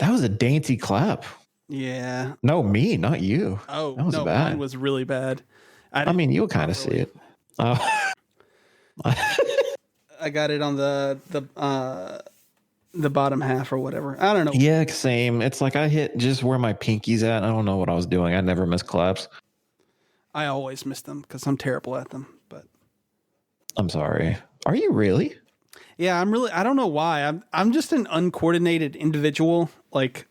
That was a dainty clap. Yeah. No, me, not you. Oh, that was no, bad. mine was really bad. I mean, you'll kind of see it. I got it on the bottom half or whatever. I don't know. Yeah, same. It's like I hit just where my pinky's at. I don't know what I was doing. I never miss claps. I always miss them because I'm terrible at them. But I'm sorry. Are you really? Yeah, I don't know why. I'm just an uncoordinated individual. Like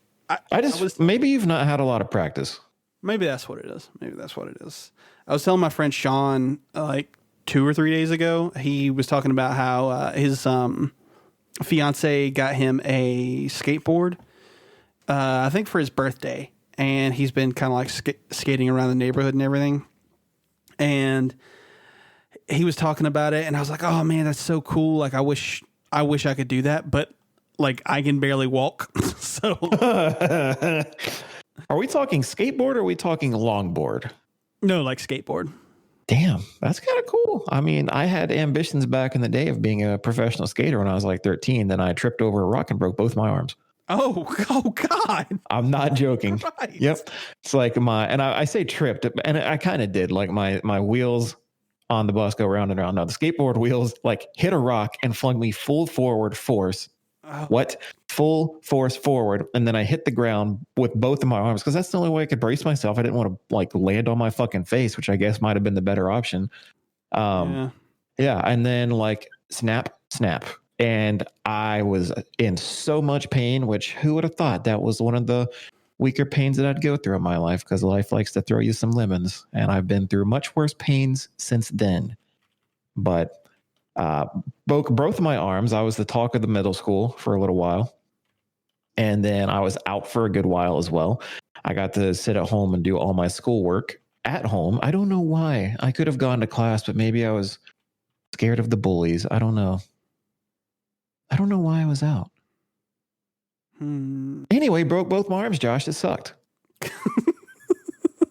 maybe you've not had a lot of practice. Maybe that's what it is. I was telling my friend Sean like 2 or 3 days ago. He was talking about how his fiance got him a skateboard. I think for his birthday, and he's been kind of like skating around the neighborhood and everything. And he was talking about it, and I was like, "Oh man, that's so cool! Like, I wish I could do that, but like, I can barely walk." So, are we talking skateboard or are we talking longboard? No, like skateboard. Damn, that's kind of cool. I mean, I had ambitions back in the day of being a professional skater when I was like 13. Then I tripped over a rock and broke both my arms. Oh God! I'm not joking. Right. Yep, it's like I say tripped, and I kind of did. Like my wheels on the bus go round and round. Now the skateboard wheels like hit a rock and flung me full forward force. Oh. Full force forward, and then I hit the ground with both of my arms because that's the only way I could brace myself. I didn't want to like land on my fucking face, which I guess might have been the better option. Yeah, and then like snap, and I was in so much pain. Which who would have thought that was one of the weaker pains that I'd go through in my life, because life likes to throw you some lemons, and I've been through much worse pains since then. But broke both of my arms. I was the talk of the middle school for a little while, and then I was out for a good while as well. I got to sit at home and do all my schoolwork at home. I don't know why. I could have gone to class, but maybe I was scared of the bullies. I don't know why I was out. Anyway, broke both my arms, Josh. It sucked.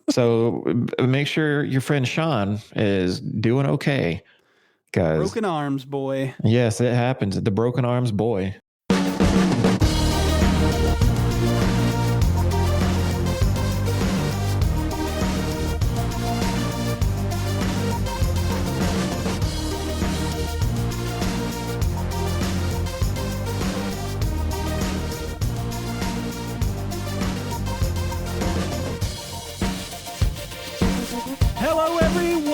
So make sure your friend Sean is doing okay. Broken arms, boy. Yes, it happens. The broken arms boy. Hello, everyone.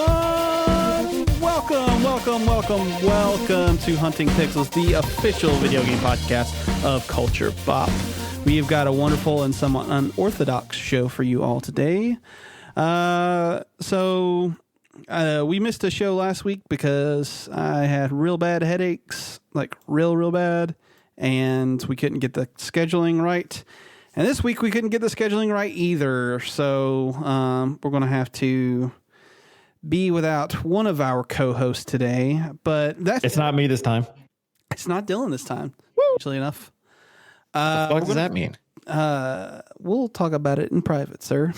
Welcome to Hunting Pixels, the official video game podcast of Culture Bop. We have got a wonderful and somewhat unorthodox show for you all today. So we missed a show last week because I had real bad headaches, like real bad, and we couldn't get the scheduling right. And this week we couldn't get the scheduling right either. So we're going to have to be without one of our co-hosts today, but it's not me this time. It's not Dylan this time. Actually enough. What does that mean? We'll talk about it in private, sir.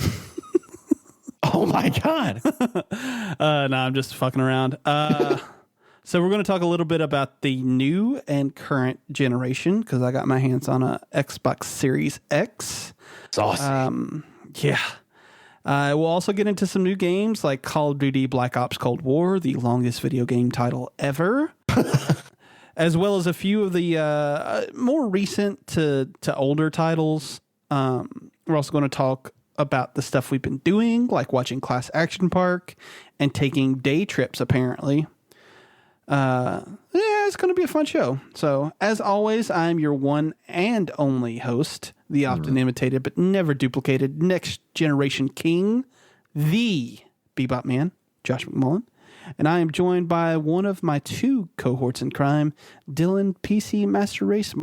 Oh my God. No, I'm just fucking around. So we're going to talk a little bit about the new and current generation, because I got my hands on a Xbox Series X. It's awesome. Yeah. We'll also get into some new games like Call of Duty Black Ops Cold War, the longest video game title ever, as well as a few of the more recent to older titles. We're also going to talk about the stuff we've been doing, like watching Class Action Park and taking day trips, apparently. It's going to be a fun show. So, as always, I'm your one and only host, the often imitated but never duplicated next generation king, the Bebop Man, Josh McMullen. And I am joined by one of my two cohorts in crime, Dylan PC Master Race.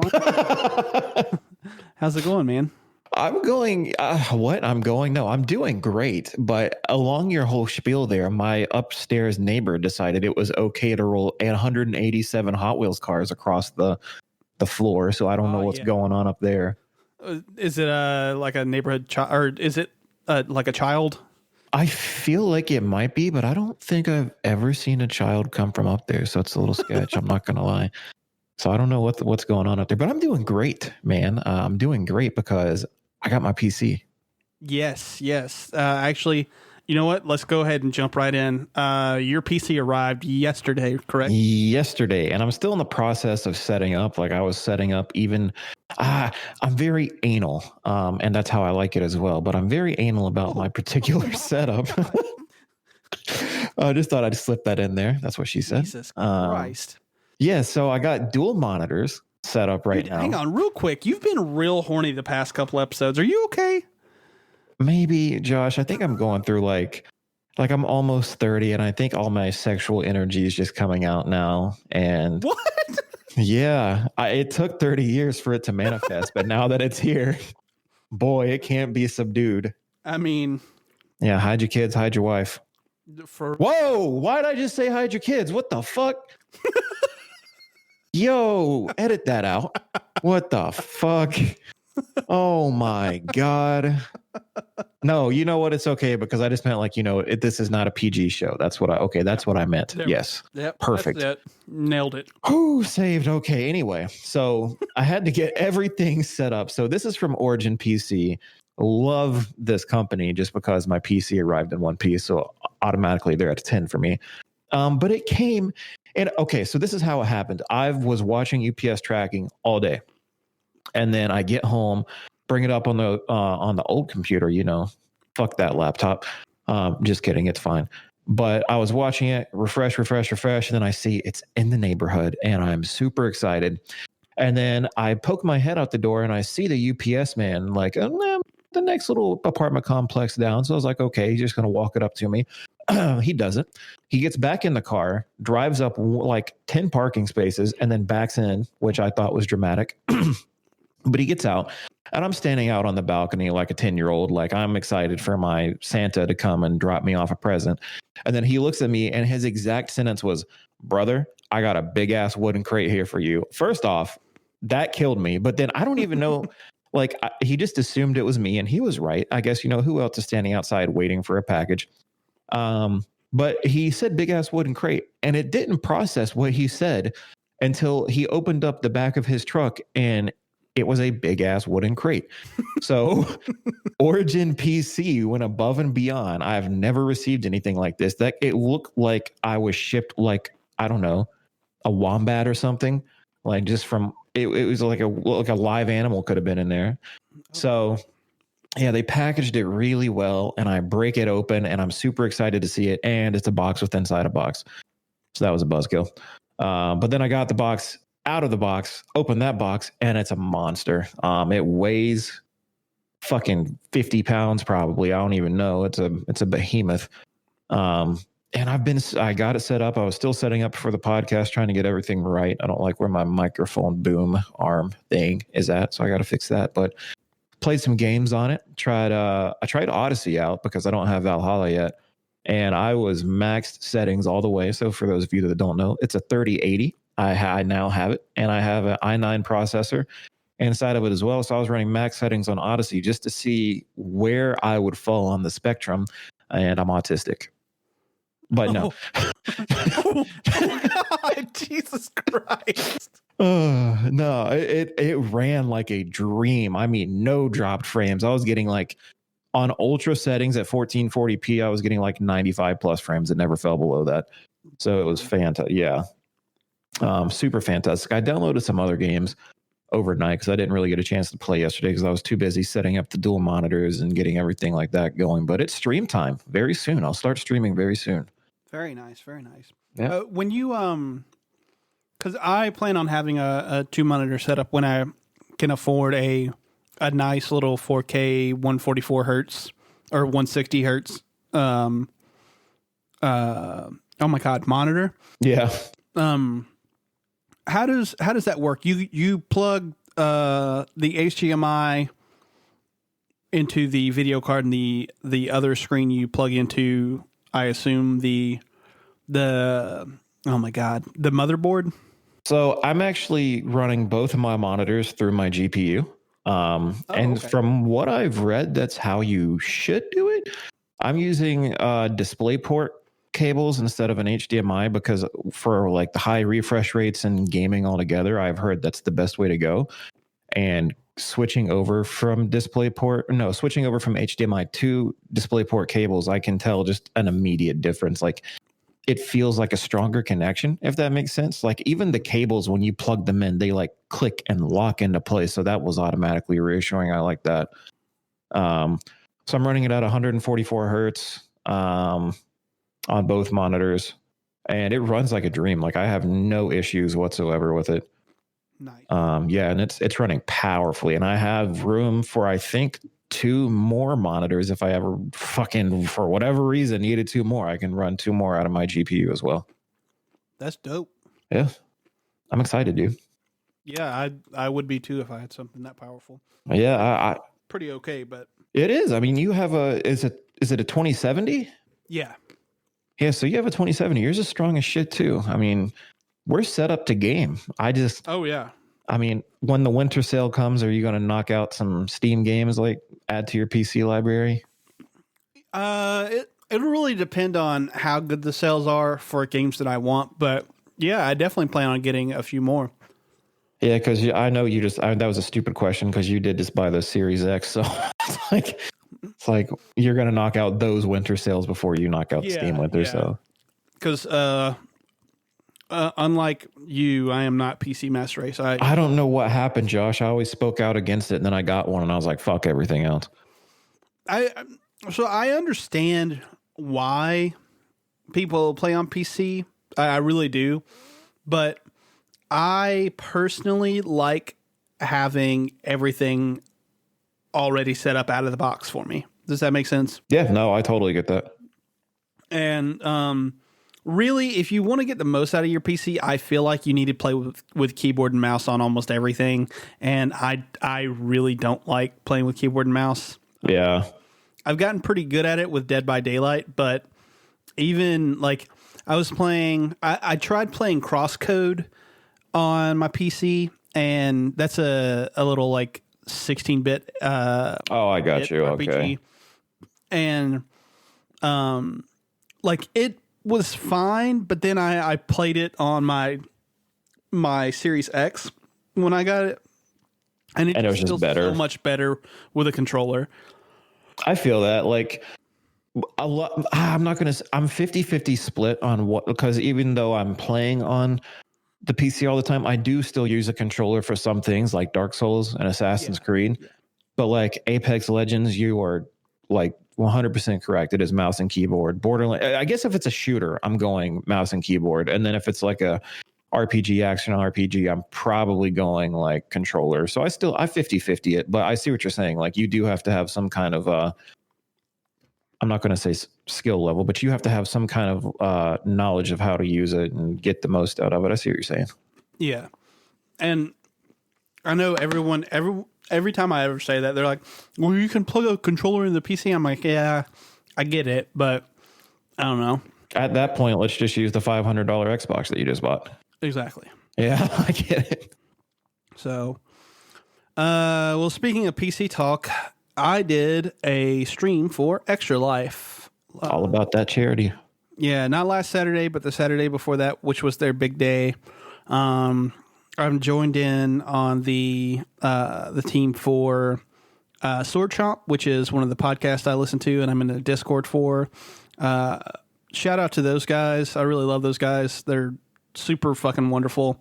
How's it going, man? I'm going, No, I'm doing great. But along your whole spiel there, my upstairs neighbor decided it was okay to roll 187 Hot Wheels cars across the floor. So I don't know what's going on up there. Is it like a neighborhood child, or is it like a child? I feel like it might be, but I don't think I've ever seen a child come from up there. So it's a little sketch. I'm not going to lie. So I don't know what's going on out there, but I'm doing great, man. I'm doing great because I got my PC. Yes. Actually, you know what? Let's go ahead and jump right in. Your PC arrived yesterday, correct? Yesterday, and I'm still in the process of setting up. Like I was setting up even. I'm very anal, and that's how I like it as well. But I'm very anal about my particular setup. I just thought I'd slip that in there. That's what she said. Jesus Christ. Yeah, so I got dual monitors set up right now. Hang on, real quick. You've been real horny the past couple episodes. Are you okay? Maybe, Josh. I think I'm going through like I'm almost 30, and I think all my sexual energy is just coming out now. And what? Yeah, it took 30 years for it to manifest, but now that it's here, boy, it can't be subdued. I mean, yeah, hide your kids, hide your wife. Whoa, why'd I just say hide your kids? What the fuck? Yo, edit that out. What the fuck? Oh my God. No, you know what? It's okay because I just meant like, this is not a PG show. That's what I meant. There, yes. Yep. Perfect. That's it. Nailed it. Who saved? Okay. Anyway, so I had to get everything set up. So this is from Origin PC. Love this company just because my PC arrived in one piece. So automatically they're at 10 for me. But it came and okay. So this is how it happened. I was watching UPS tracking all day. And then I get home, bring it up on the old computer, fuck that laptop. Just kidding. It's fine. But I was watching it, refresh. And then I see it's in the neighborhood and I'm super excited. And then I poke my head out the door and I see the UPS man like the next little apartment complex down. So I was like, okay, he's just going to walk it up to me. He doesn't. He gets back in the car, drives up like 10 parking spaces and then backs in, which I thought was dramatic. But he gets out and I'm standing out on the balcony like a 10-year-old. Like I'm excited for my Santa to come and drop me off a present. And then he looks at me and his exact sentence was, brother, I got a big ass wooden crate here for you. First off, that killed me. But then I don't even know, he just assumed it was me and he was right. I guess, who else is standing outside waiting for a package? But he said big ass wooden crate and it didn't process what he said until he opened up the back of his truck and it was a big ass wooden crate. So Origin PC went above and beyond. I've never received anything like this. That it looked like I was shipped like, I don't know, a wombat or something. Like just from it was like a live animal could have been in there. So yeah, they packaged it really well and I break it open and I'm super excited to see it. And it's a box with inside a box. So that was a buzzkill. But then I got the box out of the box, open that box, and it's a monster. It weighs fucking 50 pounds probably. I don't even know. It's a behemoth. And I got it set up. I was still setting up for the podcast, trying to get everything right. I don't like where my microphone boom arm thing is at, so I got to fix that. But played some games on it. I tried Odyssey out because I don't have Valhalla yet. And I was maxed settings all the way. So for those of you that don't know, it's a 3080. I now have it, and I have an i9 processor inside of it as well. So I was running max settings on Odyssey just to see where I would fall on the spectrum, and I'm autistic. But no. Oh God, Jesus Christ. No, it ran like a dream. I mean, no dropped frames. I was getting like on ultra settings at 1440p, I was getting like 95 plus frames. It never fell below that. So it was fantastic. Yeah. Super fantastic. I downloaded some other games overnight because I didn't really get a chance to play yesterday because I was too busy setting up the dual monitors and getting everything like that going. But it's stream time very soon. I'll start streaming very soon. Very nice. Very nice. Yeah. When you because I plan on having a 2-monitor setup when I can afford a nice little 4K 144 hertz or 160 hertz. Oh my God, monitor. Yeah. How does that work? You plug the HDMI into the video card, and the other screen you plug into, I assume the oh my God, the motherboard. So I'm actually running both of my monitors through my GPU. And okay. From what I've read, that's how you should do it. I'm using DisplayPort cables instead of an HDMI because for like the high refresh rates and gaming altogether, I've heard that's the best way to go. And switching over from HDMI to DisplayPort cables, I can tell just an immediate difference. Like it feels like a stronger connection, if that makes sense. Like even the cables, when you plug them in, they like click and lock into place. So that was automatically reassuring. I like that. So I'm running it at 144 hertz on both monitors, and it runs like a dream. Like I have no issues whatsoever with it. Nice. Yeah, and it's running powerfully, and I have room for I think 2 more monitors. If I ever fucking for whatever reason needed 2 more, I can run 2 more out of my GPU as well. That's dope. Yeah, I'm excited, dude. Yeah, I would be too if I had something that powerful. Yeah, I pretty okay, but it is. I mean, you have is it a 2070? Yeah. Yeah, so you have a 2070. Yours is strong as shit too. I mean, we're set up to game. Oh yeah. I mean, when the winter sale comes, are you going to knock out some Steam games, like add to your PC library? It'll really depend on how good the sales are for games that I want, but yeah, I definitely plan on getting a few more. Yeah, because I know you that was a stupid question because you did just buy the Series X, so it's like you're going to knock out those winter sales before you knock out the Steam winter sale. Because unlike you, I am not PC Master Race. I don't know what happened, Josh. I always spoke out against it, and then I got one, and I was like, "Fuck everything else." So I understand why people play on PC. I really do, but I personally like having everything already set up out of the box for me. Does that make sense? Yeah, no, I totally get that. And really, if you want to get the most out of your PC, I feel like you need to play with keyboard and mouse on almost everything. And I really don't like playing with keyboard and mouse. Yeah. I've gotten pretty good at it with Dead by Daylight, but even like I was playing, I tried playing Crosscode on my PC, and that's a little like 16-bit. Oh, I got you. RPG. Okay. And like it was fine, but then I played it on my Series X when I got it, and it was just better, so much better with a controller. I feel that like a lot. I'm 50-50 split on what, because even though I'm playing on the PC all the time, I do still use a controller for some things like Dark Souls and Assassin's Creed. Yeah. But like Apex Legends, you are like 100% correct. It is mouse and keyboard. Borderlands, I guess if it's a shooter, I'm going mouse and keyboard. And then if it's like a RPG, action RPG, I'm probably going like controller. So I 50-50 it, but I see what you're saying. Like you do have to have some kind of I'm not going to say skill level, but you have to have some kind of knowledge of how to use it and get the most out of it. I see what you're saying. Yeah. And I know every time I ever say that, they're like, well, you can plug a controller in the PC. I'm like, yeah, I get it, but I don't know. At that point, let's just use the $500 Xbox that you just bought. Exactly. Yeah, I get it. So, well, speaking of PC talk, I did a stream for Extra Life. All about that charity. Yeah, not last Saturday, but the Saturday before that, which was their big day. I'm joined in on the team for Sword Chomp, which is one of the podcasts I listen to, and I'm in the Discord for. Shout out to those guys. I really love those guys. They're super fucking wonderful.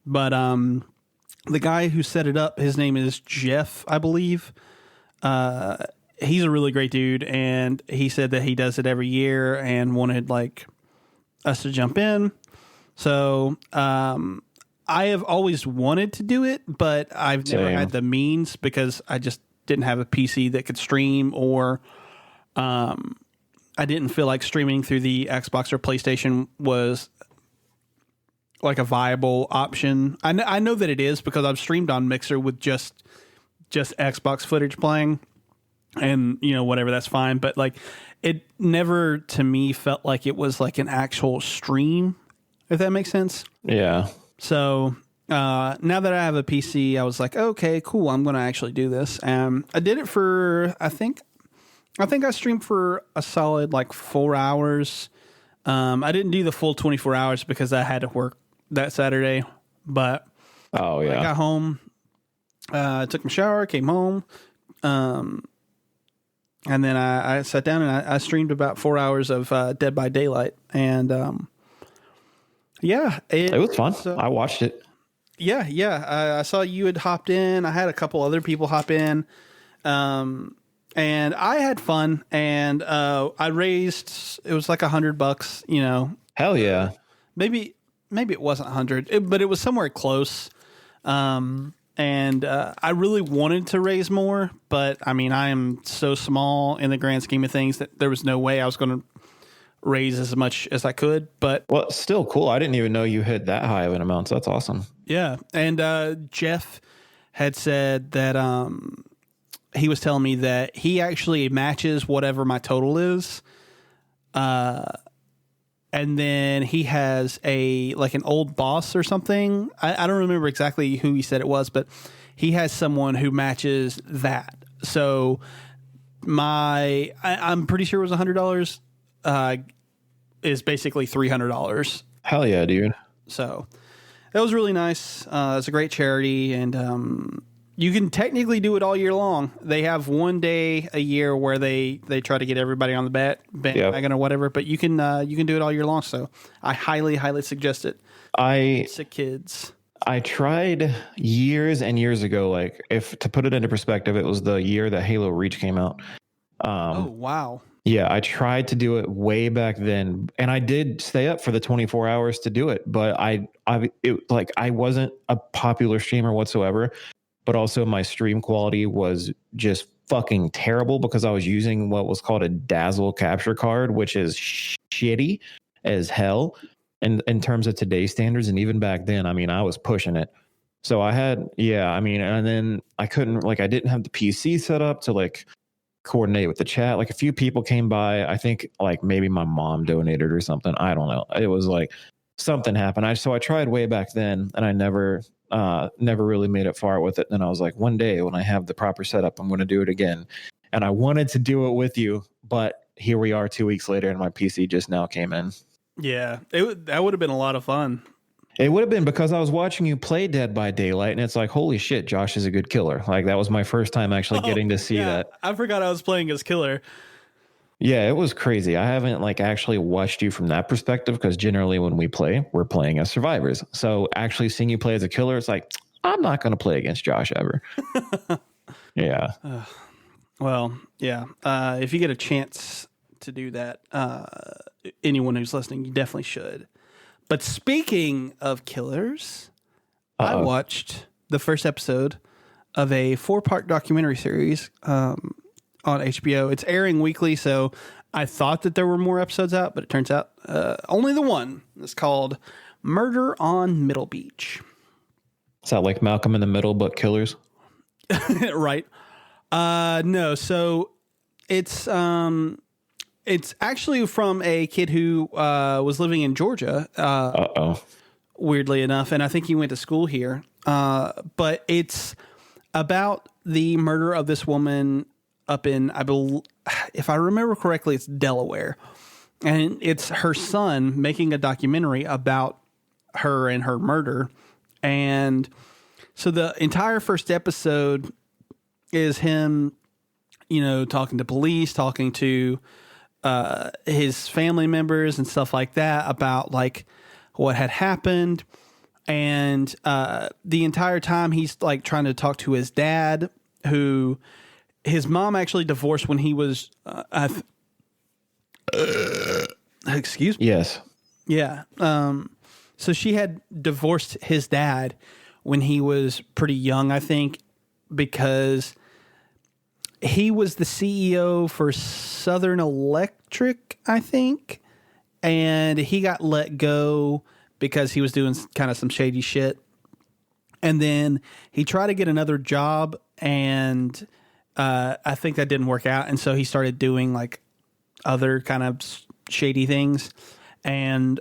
But the guy who set it up, his name is Jeff, I believe. He's a really great dude, and he said that he does it every year and wanted like us to jump in. So I have always wanted to do it, but I've never had the means because I just didn't have a PC that could stream, or I didn't feel like streaming through the Xbox or PlayStation was like a viable option. I know that it is because I've streamed on Mixer with just Xbox footage playing, and you know, whatever, that's fine. But like, it never to me felt like it was like an actual stream, if that makes sense. Yeah. So now that I have a PC, I was like, okay, cool, I'm going to actually do this. I did it for, I think I streamed for a solid like 4 hours. I didn't do the full 24 hours because I had to work that Saturday, but Oh yeah. I got home, took my shower, came home, and then I sat down and I streamed about 4 hours of Dead by Daylight, and yeah, it was fun. I watched it. Yeah. I saw you had hopped in. I had a couple other people hop in, and I had fun. And I raised, it was like $100. You know, Hell yeah. maybe it wasn't 100, but it was somewhere close. And I really wanted to raise more, but I mean, I am so small in the grand scheme of things that there was no way I was going to raise as much as I could. But well, still cool. I didn't even know you hit that high of an amount. So that's awesome. Yeah. And Jeff had said that he was telling me that he actually matches whatever my total is. And then he has an old boss or something. I don't remember exactly who he said it was, but he has someone who matches that. So I'm pretty sure it was $100, is basically $300. Hell yeah, dude. So that was really nice. It's a great charity, and you can technically do it all year long. They have one day a year where they try to get everybody on the bandwagon or whatever, but you can do it all year long. So I highly, highly suggest it. Sick kids. I tried years and years ago, like if to put it into perspective, it was the year that Halo Reach came out. Oh, wow. Yeah, I tried to do it way back then, and I did stay up for the 24 hours to do it. But I wasn't a popular streamer whatsoever, but also my stream quality was just fucking terrible because I was using what was called a Dazzle capture card, which is shitty as hell in terms of today's standards. And even back then, I mean, I was pushing it. So and then I couldn't, I didn't have the PC set up to coordinate with the chat. Like a few people came by. I think maybe my mom donated or something. I don't know. It was something happened. So I tried way back then, and I never really made it far with it. And I was like, one day when I have the proper setup, I'm going to do it again. And I wanted to do it with you, but here we are 2 weeks later, and my PC just now came in. Yeah, that would have been a lot of fun. It would have been because I was watching you play Dead by Daylight, and it's like, holy shit, Josh is a good killer. That was my first time actually getting to see that. I forgot I was playing as killer. Yeah, it was crazy. I haven't actually watched you from that perspective because generally when we play, we're playing as survivors. So actually seeing you play as a killer, it's like, I'm not going to play against Josh ever. Yeah. Well, yeah. If you get a chance to do that, anyone who's listening, you definitely should. But speaking of killers, I watched the first episode of a 4-part documentary series on HBO. It's airing weekly, so I thought that there were more episodes out, but it turns out only the one. It's called Murder on Middle Beach. Is that like Malcolm in the Middle, but killers? Right. No, so it's actually from a kid who was living in Georgia. Weirdly enough, and I think he went to school here. But it's about the murder of this woman up in, if I remember correctly, it's Delaware. And it's her son making a documentary about her and her murder. And so the entire first episode is him, talking to police, talking to his family members and stuff like that about what had happened. And the entire time he's trying to talk to his dad, who his mom actually divorced when he was, excuse me. Yes. Yeah. So she had divorced his dad when he was pretty young, I think, because he was the CEO for Southern Electric, I think, and he got let go because he was doing kind of some shady shit. And then he tried to get another job, and I think that didn't work out. And so he started doing other kind of shady things and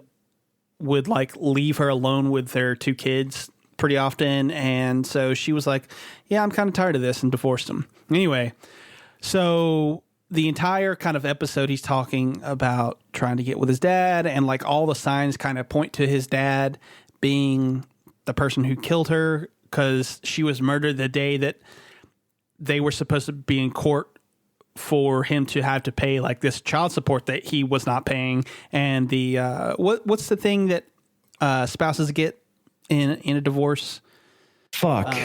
would leave her alone with their 2 kids pretty often. And so she was like, yeah, I'm kind of tired of this, and divorced him. Anyway, so the entire kind of episode, he's talking about trying to get with his dad, and like all the signs kind of point to his dad being the person who killed her, because she was murdered the day that they were supposed to be in court for him to have to pay like this child support that he was not paying. And the what's the thing that spouses get in a divorce? Fuck.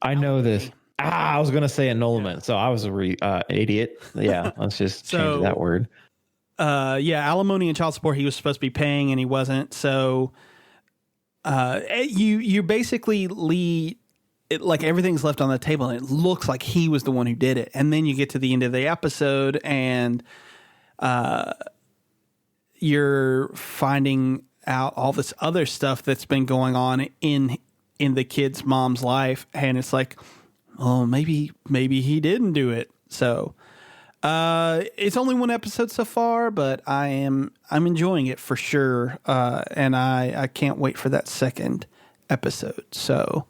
I know this. I was going to say annulment. So I was a idiot. Yeah. Let's just change that word. Alimony and child support he was supposed to be paying and he wasn't. So you basically lead it like everything's left on the table and it looks like he was the one who did it. And then you get to the end of the episode and you're finding out all this other stuff that's been going on in the kid's mom's life. And it's like, oh, maybe he didn't do it. So it's only one episode so far, but I'm enjoying it for sure. And I can't wait for that second episode. So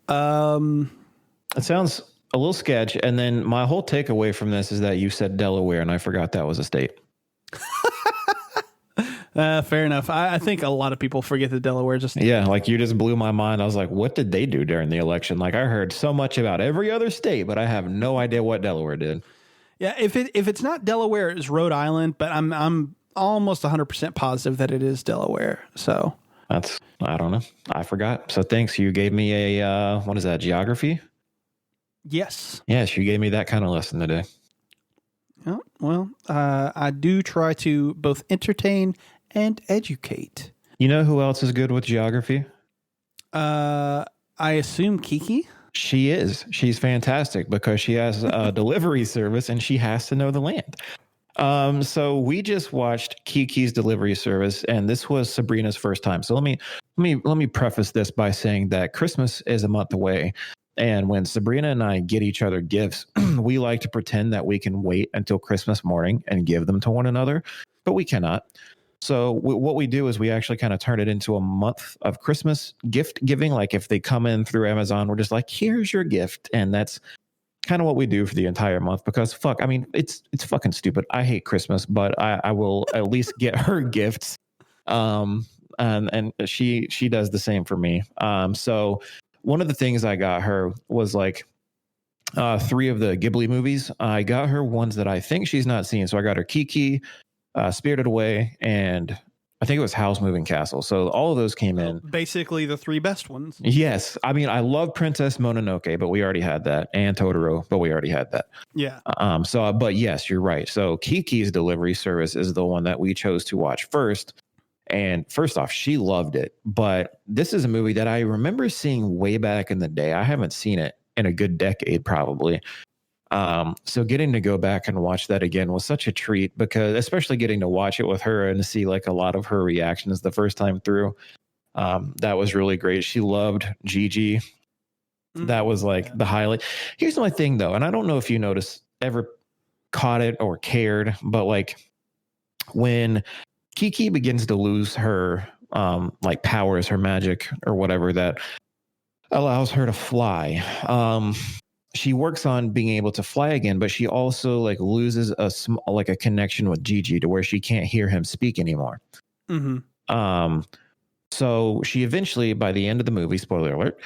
it sounds a little sketch. And then my whole takeaway from this is that you said Delaware and I forgot that was a state. Fair enough. I think a lot of people forget that Delaware just... Yeah, like you just blew my mind. I was like, what did they do during the election? Like I heard so much about every other state, but I have no idea what Delaware did. Yeah, if it's not Delaware, it's Rhode Island, but I'm almost 100% positive that it is Delaware. So I don't know. I forgot. So thanks. You gave me a, what is that, geography? Yes. Yes, you gave me that kind of lesson today. Oh, well, I do try to both entertain and educate. You know who else is good with geography? I assume Kiki? She is. She's fantastic because she has a delivery service and she has to know the land. So we just watched Kiki's delivery service, and this was Sabrina's first time. So let me preface this by saying that Christmas is a month away. And when Sabrina and I get each other gifts, we like to pretend that we can wait until Christmas morning and give them to one another, but we cannot. So what we do is we actually kind of turn it into a month of Christmas gift giving. Like if they come in through Amazon, we're just like, here's your gift. And that's kind of what we do for the entire month because it's fucking stupid. I hate Christmas, but I will at least get her gifts. And she does the same for me. So one of the things I got her was like 3 of the Ghibli movies. I got her ones that I think she's not seen. So I got her Kiki, Spirited Away, and I think it was Howl's Moving Castle. So all of those came in. Basically the 3 best ones. Yes. I mean, I love Princess Mononoke, but we already had that. And Totoro, but we already had that. Yeah. But yes, you're right. So Kiki's delivery service is the one that we chose to watch first. And first off, she loved it. But this is a movie that I remember seeing way back in the day. I haven't seen it in a good decade, probably. So getting to go back and watch that again was such a treat because especially getting to watch it with her and to see like a lot of her reactions the first time through. That was really great. She loved Gigi. That was like the highlight. Here's my thing though. And I don't know if you ever caught it or cared, but like when Kiki begins to lose her, like powers, her magic or whatever that allows her to fly. She works on being able to fly again, but she also like loses a connection with Gigi to where she can't hear him speak anymore. Mm-hmm. So she eventually, by the end of the movie, spoiler alert,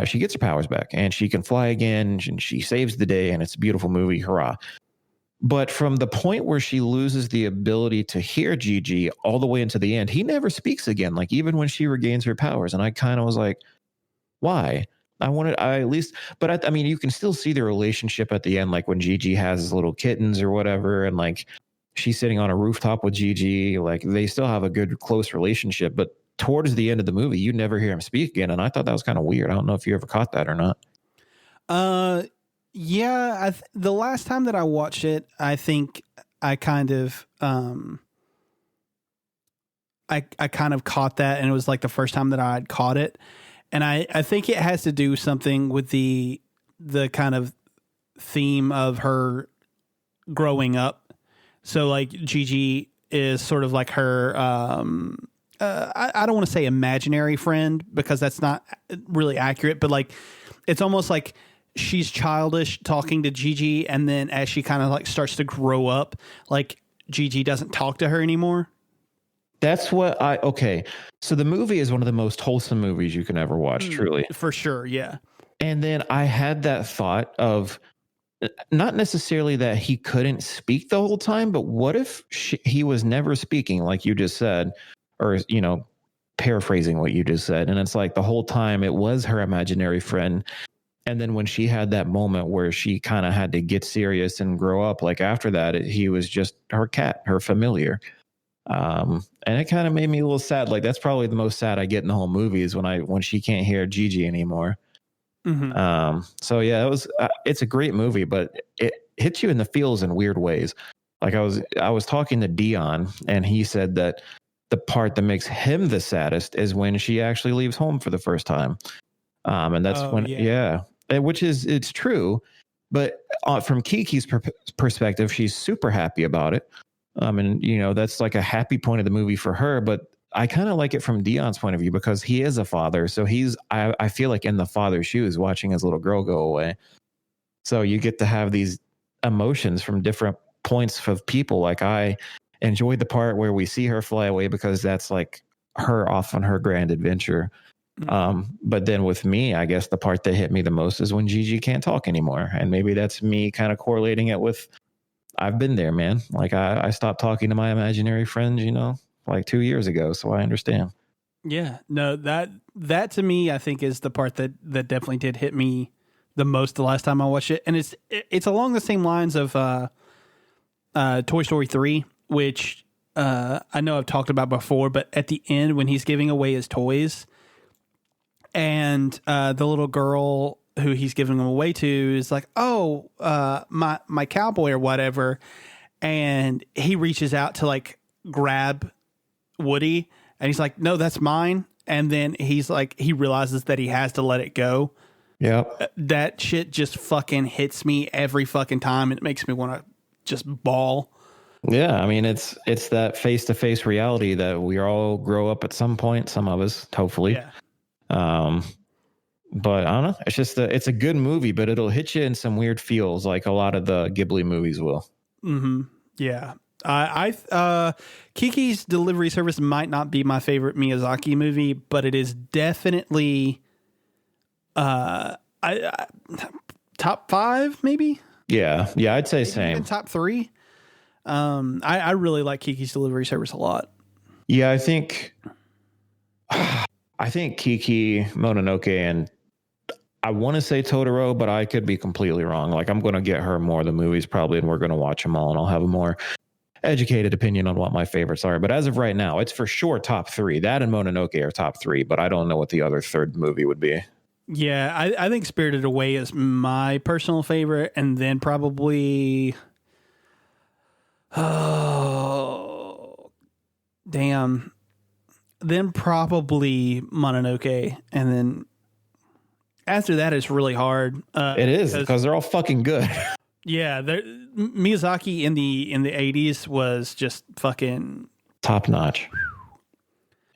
she gets her powers back and she can fly again and she saves the day and it's a beautiful movie. Hurrah. But from the point where she loses the ability to hear Gigi all the way into the end, he never speaks again. Like even when she regains her powers. And I kind of was like, why? I mean, you can still see the relationship at the end, like when Gigi has his little kittens or whatever. And like, she's sitting on a rooftop with Gigi, like they still have a good, close relationship, but towards the end of the movie, you never hear him speak again. And I thought that was kind of weird. I don't know if you ever caught that or not. Yeah. The last time that I watched it, I think I kind of, I kind of caught that. And it was like the first time that I had caught it. And I think it has to do something with the kind of theme of her growing up. So like Gigi is sort of like her, I don't want to say imaginary friend because that's not really accurate, but like, it's almost like she's childish talking to Gigi, and then as she kind of like starts to grow up, like Gigi doesn't talk to her anymore. That's what okay. So the movie is one of the most wholesome movies you can ever watch, truly. For sure, yeah. And then I had that thought of not necessarily that he couldn't speak the whole time, but what if he was never speaking, like you just said, or, you know, paraphrasing what you just said. And it's like the whole time it was her imaginary friend. And then when she had that moment where she kind of had to get serious and grow up, like after that, he was just her cat, her familiar. And it kind of made me a little sad. Like that's probably the most sad I get in the whole movie is when she can't hear Gigi anymore. Mm-hmm. So yeah, it's a great movie, but it hits you in the feels in weird ways. Like I was talking to Dion, and he said that the part that makes him the saddest is when she actually leaves home for the first time. And that's which is, it's true, but from Kiki's perspective, she's super happy about it. And you know, that's like a happy point of the movie for her, but I kind of like it from Dion's point of view because he is a father. So I feel like in the father's shoes watching his little girl go away. So you get to have these emotions from different points of people. Like I enjoyed the part where we see her fly away because that's like her off on her grand adventure. But then with me, I guess the part that hit me the most is when Gigi can't talk anymore. And maybe that's me kind of correlating it with, I've been there, man. Like I stopped talking to my imaginary friends, you know, like 2 years ago. So I understand. Yeah, no, that to me, I think is the part that definitely did hit me the most the last time I watched it. And it's along the same lines of Toy Story 3, which I know I've talked about before, but at the end when he's giving away his toys and the little girl who he's giving them away to is like, oh, my cowboy or whatever. And he reaches out to like grab Woody and he's like, no, that's mine. And then he's like, he realizes that he has to let it go. Yeah. That shit just fucking hits me every fucking time. It makes me want to just bawl. Yeah. I mean, it's that face-to-face reality that we all grow up at some point. Some of us, hopefully. Yeah. But I don't know. It's just it's a good movie, but it'll hit you in some weird feels like a lot of the Ghibli movies will. Mm-hmm. Yeah. Kiki's Delivery Service might not be my favorite Miyazaki movie, but it is definitely top 5, maybe. Yeah, I'd say maybe same. Even top 3. I really like Kiki's Delivery Service a lot. Yeah, I think Kiki, Mononoke, and I want to say Totoro, but I could be completely wrong. Like I'm going to get her more of the movies probably, and we're going to watch them all, and I'll have a more educated opinion on what my favorites are. But as of right now, it's for sure top 3. That and Mononoke are top 3, but I don't know what the other third movie would be. Yeah, I think Spirited Away is my personal favorite, and then probably, oh, damn. Then probably Mononoke, and then after that, it's really hard. It is because they're all fucking good. Yeah, Miyazaki in the 80s was just fucking top notch.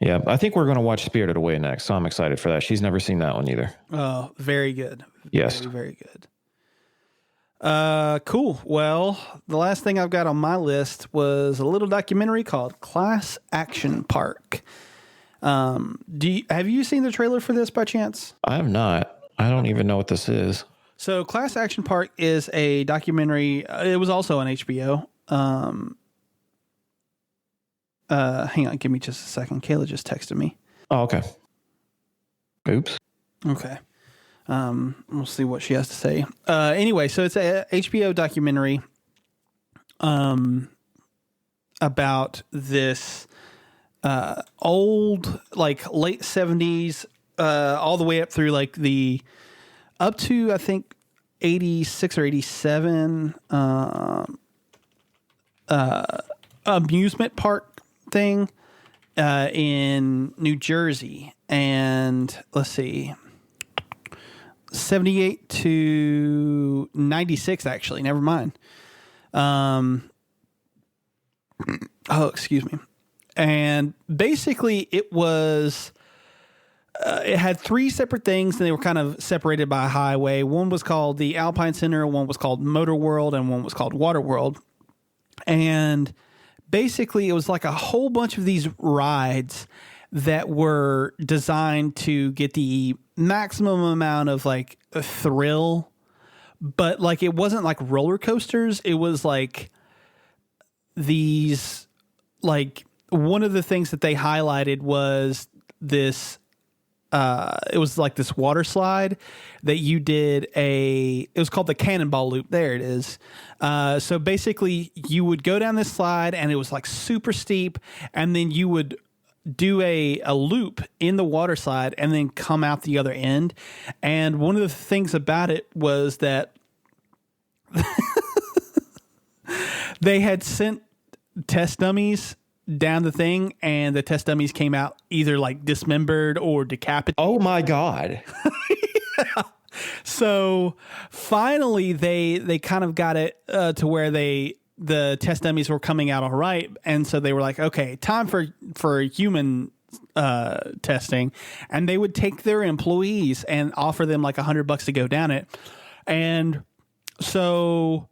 Yeah, I think we're going to watch Spirited Away next, so I'm excited for that. She's never seen that one either. Oh, very good. Yes, very good. Cool. Well, the last thing I've got on my list was a little documentary called Class Action Park. Have you seen the trailer for this by chance? I have not. I don't even know what this is. So Class Action Park is a documentary. It was also on HBO. Hang on, give me just a second. Kayla just texted me. Oh, okay. Oops. Okay. We'll see what she has to say. Anyway, so it's a HBO documentary about this old, like late 70s, all the way up through like up to I think 86 or 87 amusement park thing in New Jersey. And let's see, 78 to 96, actually. Never mind. Excuse me. And basically it was it had three separate things, and they were kind of separated by a highway. One was called the Alpine Center, one was called Motor World, and one was called Water World. And basically, it was like a whole bunch of these rides that were designed to get the maximum amount of like a thrill, but like it wasn't like roller coasters. It was like these, like one of the things that they highlighted was this. It was like this water slide that you did it was called the Cannonball Loop. There it is. So basically you would go down this slide and it was like super steep, and then you would do a loop in the water slide and then come out the other end. And one of the things about it was that they had sent test dummies down the thing, and the test dummies came out either like dismembered or decapitated. Oh my God. Yeah. So finally they kind of got it to where the test dummies were coming out all right. And so they were like, okay, time for human testing. And they would take their employees and offer them like $100 to go down it. And so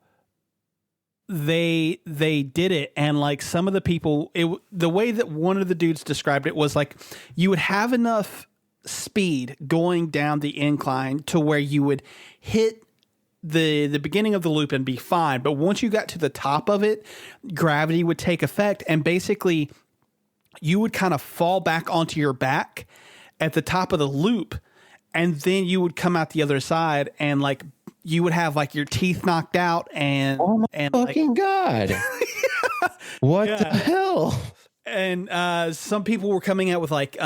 they did it, and like some of the people, the way that one of the dudes described it was like you would have enough speed going down the incline to where you would hit the beginning of the loop and be fine, but once you got to the top of it, gravity would take effect, and basically you would kind of fall back onto your back at the top of the loop, and then you would come out the other side, and like you would have like your teeth knocked out, and fucking like, God. Yeah. What the hell? And some people were coming out with like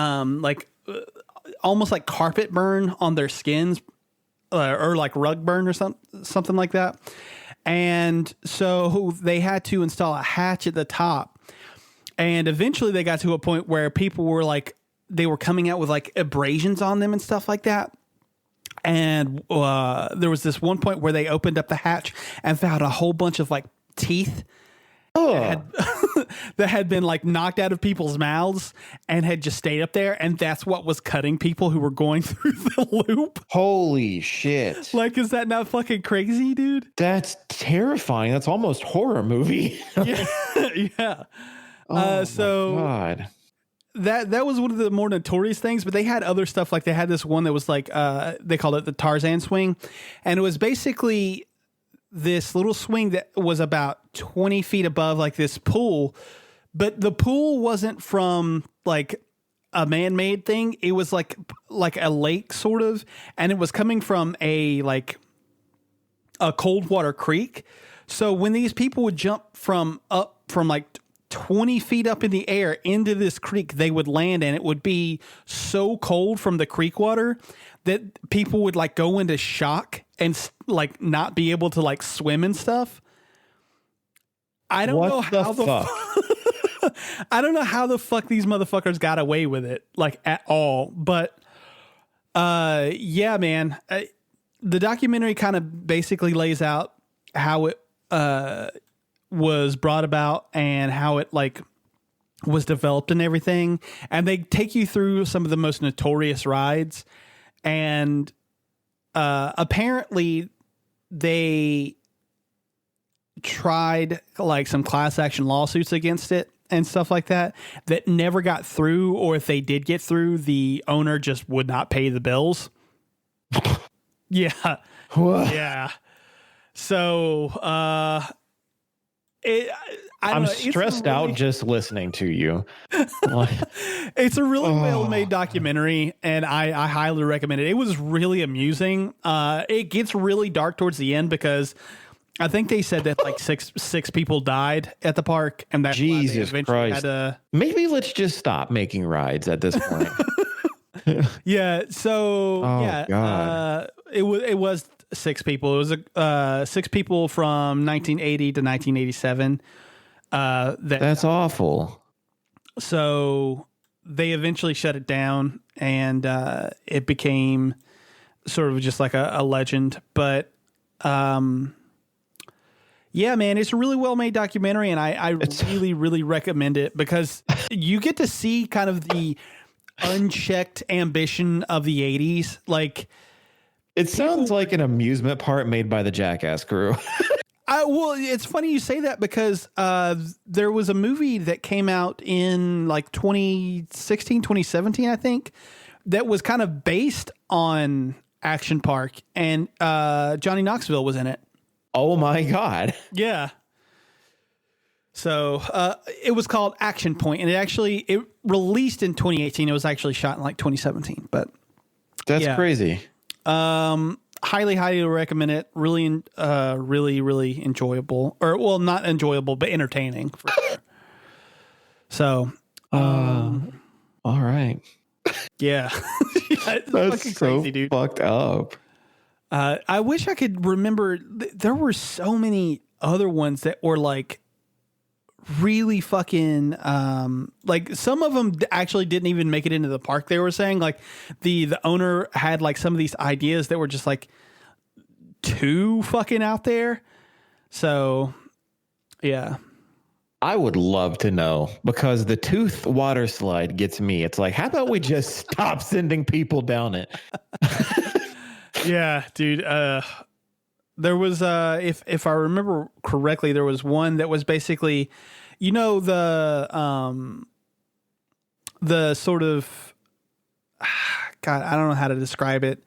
almost like carpet burn on their skins, or like rug burn or something like that. And so they had to install a hatch at the top. And eventually they got to a point where people were like, they were coming out with like abrasions on them and stuff like that. And there was this one point where they opened up the hatch and found a whole bunch of like teeth that had been like knocked out of people's mouths and had just stayed up there. And that's what was cutting people who were going through the loop. Holy shit. Like, is that not fucking crazy, dude? That's terrifying. That's almost horror movie. Yeah. Yeah. Oh, so my God. That was one of the more notorious things, but they had other stuff. Like they had this one that was like, they called it the Tarzan swing. And it was basically this little swing that was about 20 feet above like this pool, but the pool wasn't from like a man-made thing. It was like a lake sort of, and it was coming from a cold water creek. So when these people would jump from like 20 feet up in the air into this creek, they would land, and it would be so cold from the creek water that people would like go into shock and like not be able to like swim and stuff. I don't know how the fuck. I don't know how the fuck these motherfuckers got away with it, like at all. But yeah, man, the documentary kind of basically lays out how it was brought about and how it like was developed and everything. And they take you through some of the most notorious rides. And apparently they tried like some class action lawsuits against it and stuff like that never got through, or if they did get through, the owner just would not pay the bills. Yeah. Yeah. So, I'm stressed out just listening to you. It's a really well-made documentary, and I highly recommend it. It was really amusing. It gets really dark towards the end because I think they said that like six people died at the park, and that's Jesus Christ. Maybe let's just stop making rides at this point. Yeah. So yeah, God. It was 6 people. It was 6 people from 1980 to 1987. That's awful. So they eventually shut it down, and it became sort of just like a legend. But yeah, man, it's a really well-made documentary, and I really, really recommend it because you get to see kind of the unchecked ambition of the 80s. Like, it sounds like an amusement park made by the Jackass crew. Well, it's funny you say that because there was a movie that came out in like 2016, 2017, I think, that was kind of based on Action Park, and Johnny Knoxville was in it. Oh my God. Yeah. So it was called Action Point, and it released in 2018. It was actually shot in like 2017, but that's crazy. Highly recommend it. Really, really enjoyable. Or, well, not enjoyable, but entertaining for sure. So, all right. Yeah. That's so crazy, dude. Fucked up. I wish I could remember. There were so many other ones that were like really fucking like some of them actually didn't even make it into the park. They were saying like the owner had like some of these ideas that were just like too fucking out there. So yeah, I would love to know, because the Tooth water slide gets me. It's like, how about we just stop sending people down it? Yeah, dude. There was if I remember correctly, there was one that was basically, you know, the sort of God, I don't know how to describe it,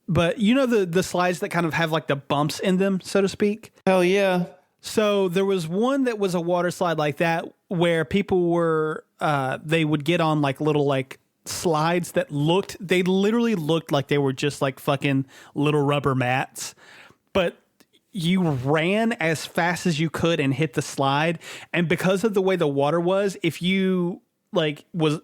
but you know the slides that kind of have like the bumps in them, so to speak. Hell yeah. So there was one that was a water slide like that where people were they would get on like little like slides that they literally looked like they were just like fucking little rubber mats. But you ran as fast as you could and hit the slide. And because of the way the water was, if you like was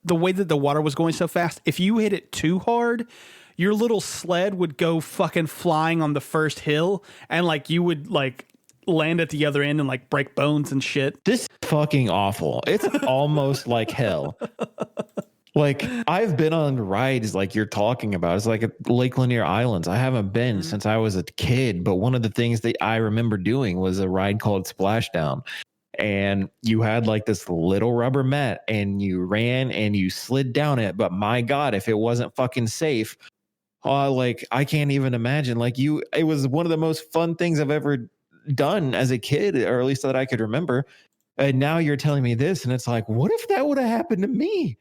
the way that the water was going so fast, if you hit it too hard, your little sled would go fucking flying on the first hill. And like you would like land at the other end and like break bones and shit. This is fucking awful. It's almost like hell. Like, I've been on rides like you're talking about. It's like at Lake Lanier Islands. I haven't been since I was a kid, but one of the things that I remember doing was a ride called Splashdown. And you had like this little rubber mat and you ran and you slid down it. But my God, if it wasn't fucking safe, like I can't even imagine. Like it was one of the most fun things I've ever done as a kid, or at least that I could remember. And now you're telling me this, and it's like, what if that would have happened to me?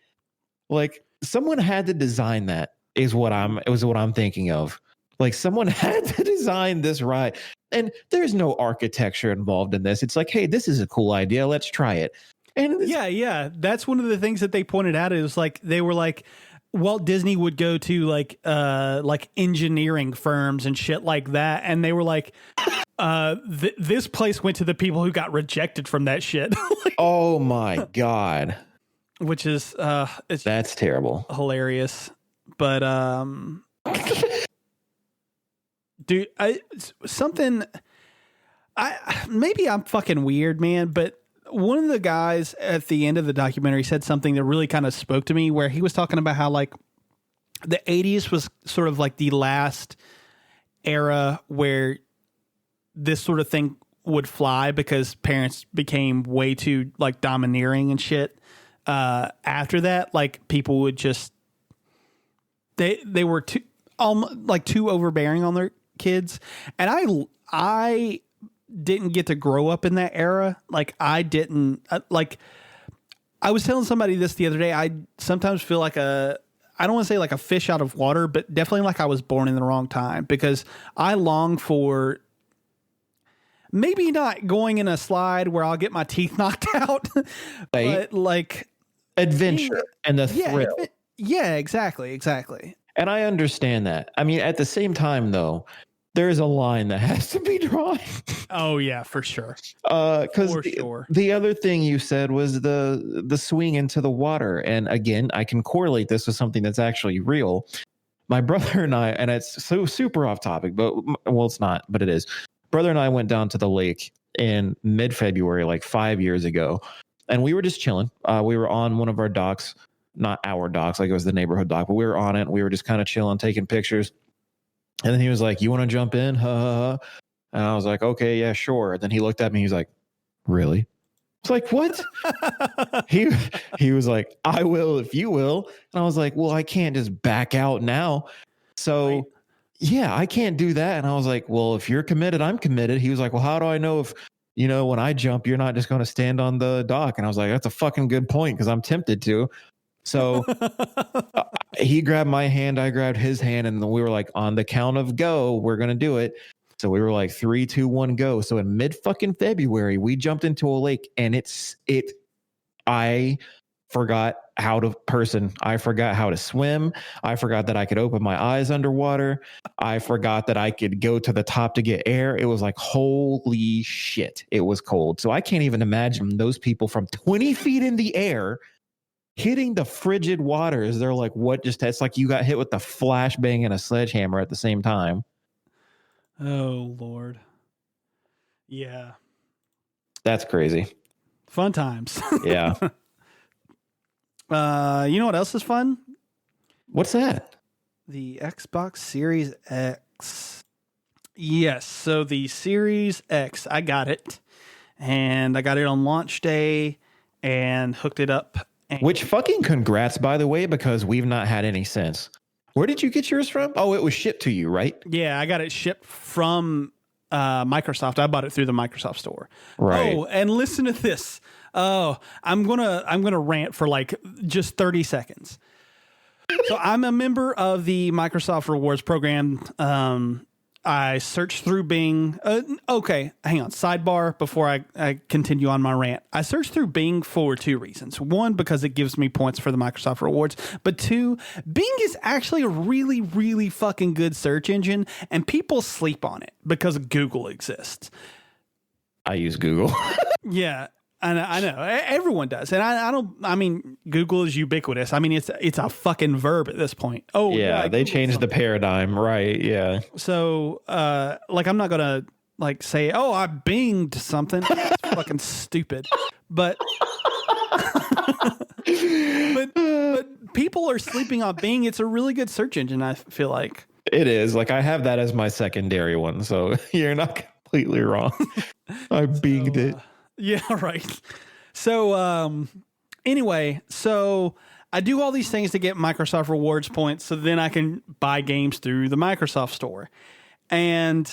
Like, someone had to design that is what I'm thinking of. Like, someone had to design this ride, and there's no architecture involved in this. It's like, hey, this is a cool idea. Let's try it. And yeah. That's one of the things that they pointed out is like, they were like, Walt Disney would go to like engineering firms and shit like that. And they were like, this place went to the people who got rejected from that shit. Like, oh my God. Which is that's terrible. Hilarious. But dude, maybe I'm fucking weird, man, but one of the guys at the end of the documentary said something that really kind of spoke to me, where he was talking about how like the 80s was sort of like the last era where this sort of thing would fly, because parents became way too like domineering and shit. After that, like people would just they were too overbearing on their kids, and I didn't get to grow up in that era. Like I didn't like. I was telling somebody this the other day. I sometimes feel like I don't want to say like a fish out of water, but definitely like I was born in the wrong time, because I long for maybe not going in a slide where I'll get my teeth knocked out, but like adventure and the thrill. Yeah, exactly. And I understand that. I mean, at the same time, though, there is a line that has to be drawn. Oh yeah, for sure. Because the other thing you said was the swing into the water, and again, I can correlate this with something that's actually real. My brother and I, and it's so super off topic, but well, it's not, but it is. Brother and I went down to the lake in mid-February, like 5 years ago. And we were just chilling. We were on one of our docks, not our docks, like it was the neighborhood dock, but we were on it. We were just kind of chilling, taking pictures. And then he was like, "You want to jump in?" And I was like, "Okay, yeah, sure." And then he looked at me. He's like, "Really?" It's like, what? he was like, I will if you will. And I was like, well, I can't just back out now. So Right. yeah, I can't do that. And I was like, well, if you're committed, I'm committed. He was like, well, how do I know if, when I jump, you're not just going to stand on the dock? And I was like, that's a fucking good point, because I'm tempted to. So he grabbed my hand, I grabbed his hand, and then we were like, on the count of go, we're going to do it. So we were like 3, 2, 1, go. So in mid fucking February, we jumped into a lake, and I forgot I forgot how to swim. I forgot that I could open my eyes underwater. I forgot that I could go to the top to get air. It was like, holy shit, it was cold. So I can't even imagine those people from 20 feet in the air hitting the frigid waters. They're like, what just, it's like you got hit with the flashbang and a sledgehammer at the same time. Oh, Lord. Yeah. That's crazy. Fun times. Yeah. You know what else is fun? What's that? The Xbox Series X. Yes. So the Series X, I got it. And I got it on launch day and hooked it up. Which fucking congrats, by the way, because we've not had any since. Where did you get yours from? Oh, it was shipped to you, right? Yeah, I got it shipped from Microsoft. I bought it through the Microsoft store. Right. Oh, and listen to this. Oh, I'm gonna rant for like just 30 seconds. So I'm a member of the Microsoft Rewards program. I searched through Bing. Okay, hang on. Sidebar before I continue on my rant. I searched through Bing for 2 reasons. One, because it gives me points for the Microsoft Rewards. But 2, Bing is actually a really, really fucking good search engine, and people sleep on it because Google exists. I use Google. Yeah. I know everyone does. And I mean, Google is ubiquitous. I mean, it's a fucking verb at this point. Oh yeah. They changed the paradigm. Right. Yeah. So, like, I'm not going to like say, oh, I binged something. It's fucking stupid. But people are sleeping on Bing. It's a really good search engine, I feel like. It is. Like, I have that as my secondary one. So you're not completely wrong. I binged it. Yeah, right. So, anyway, so I do all these things to get Microsoft Rewards points so then I can buy games through the Microsoft Store. And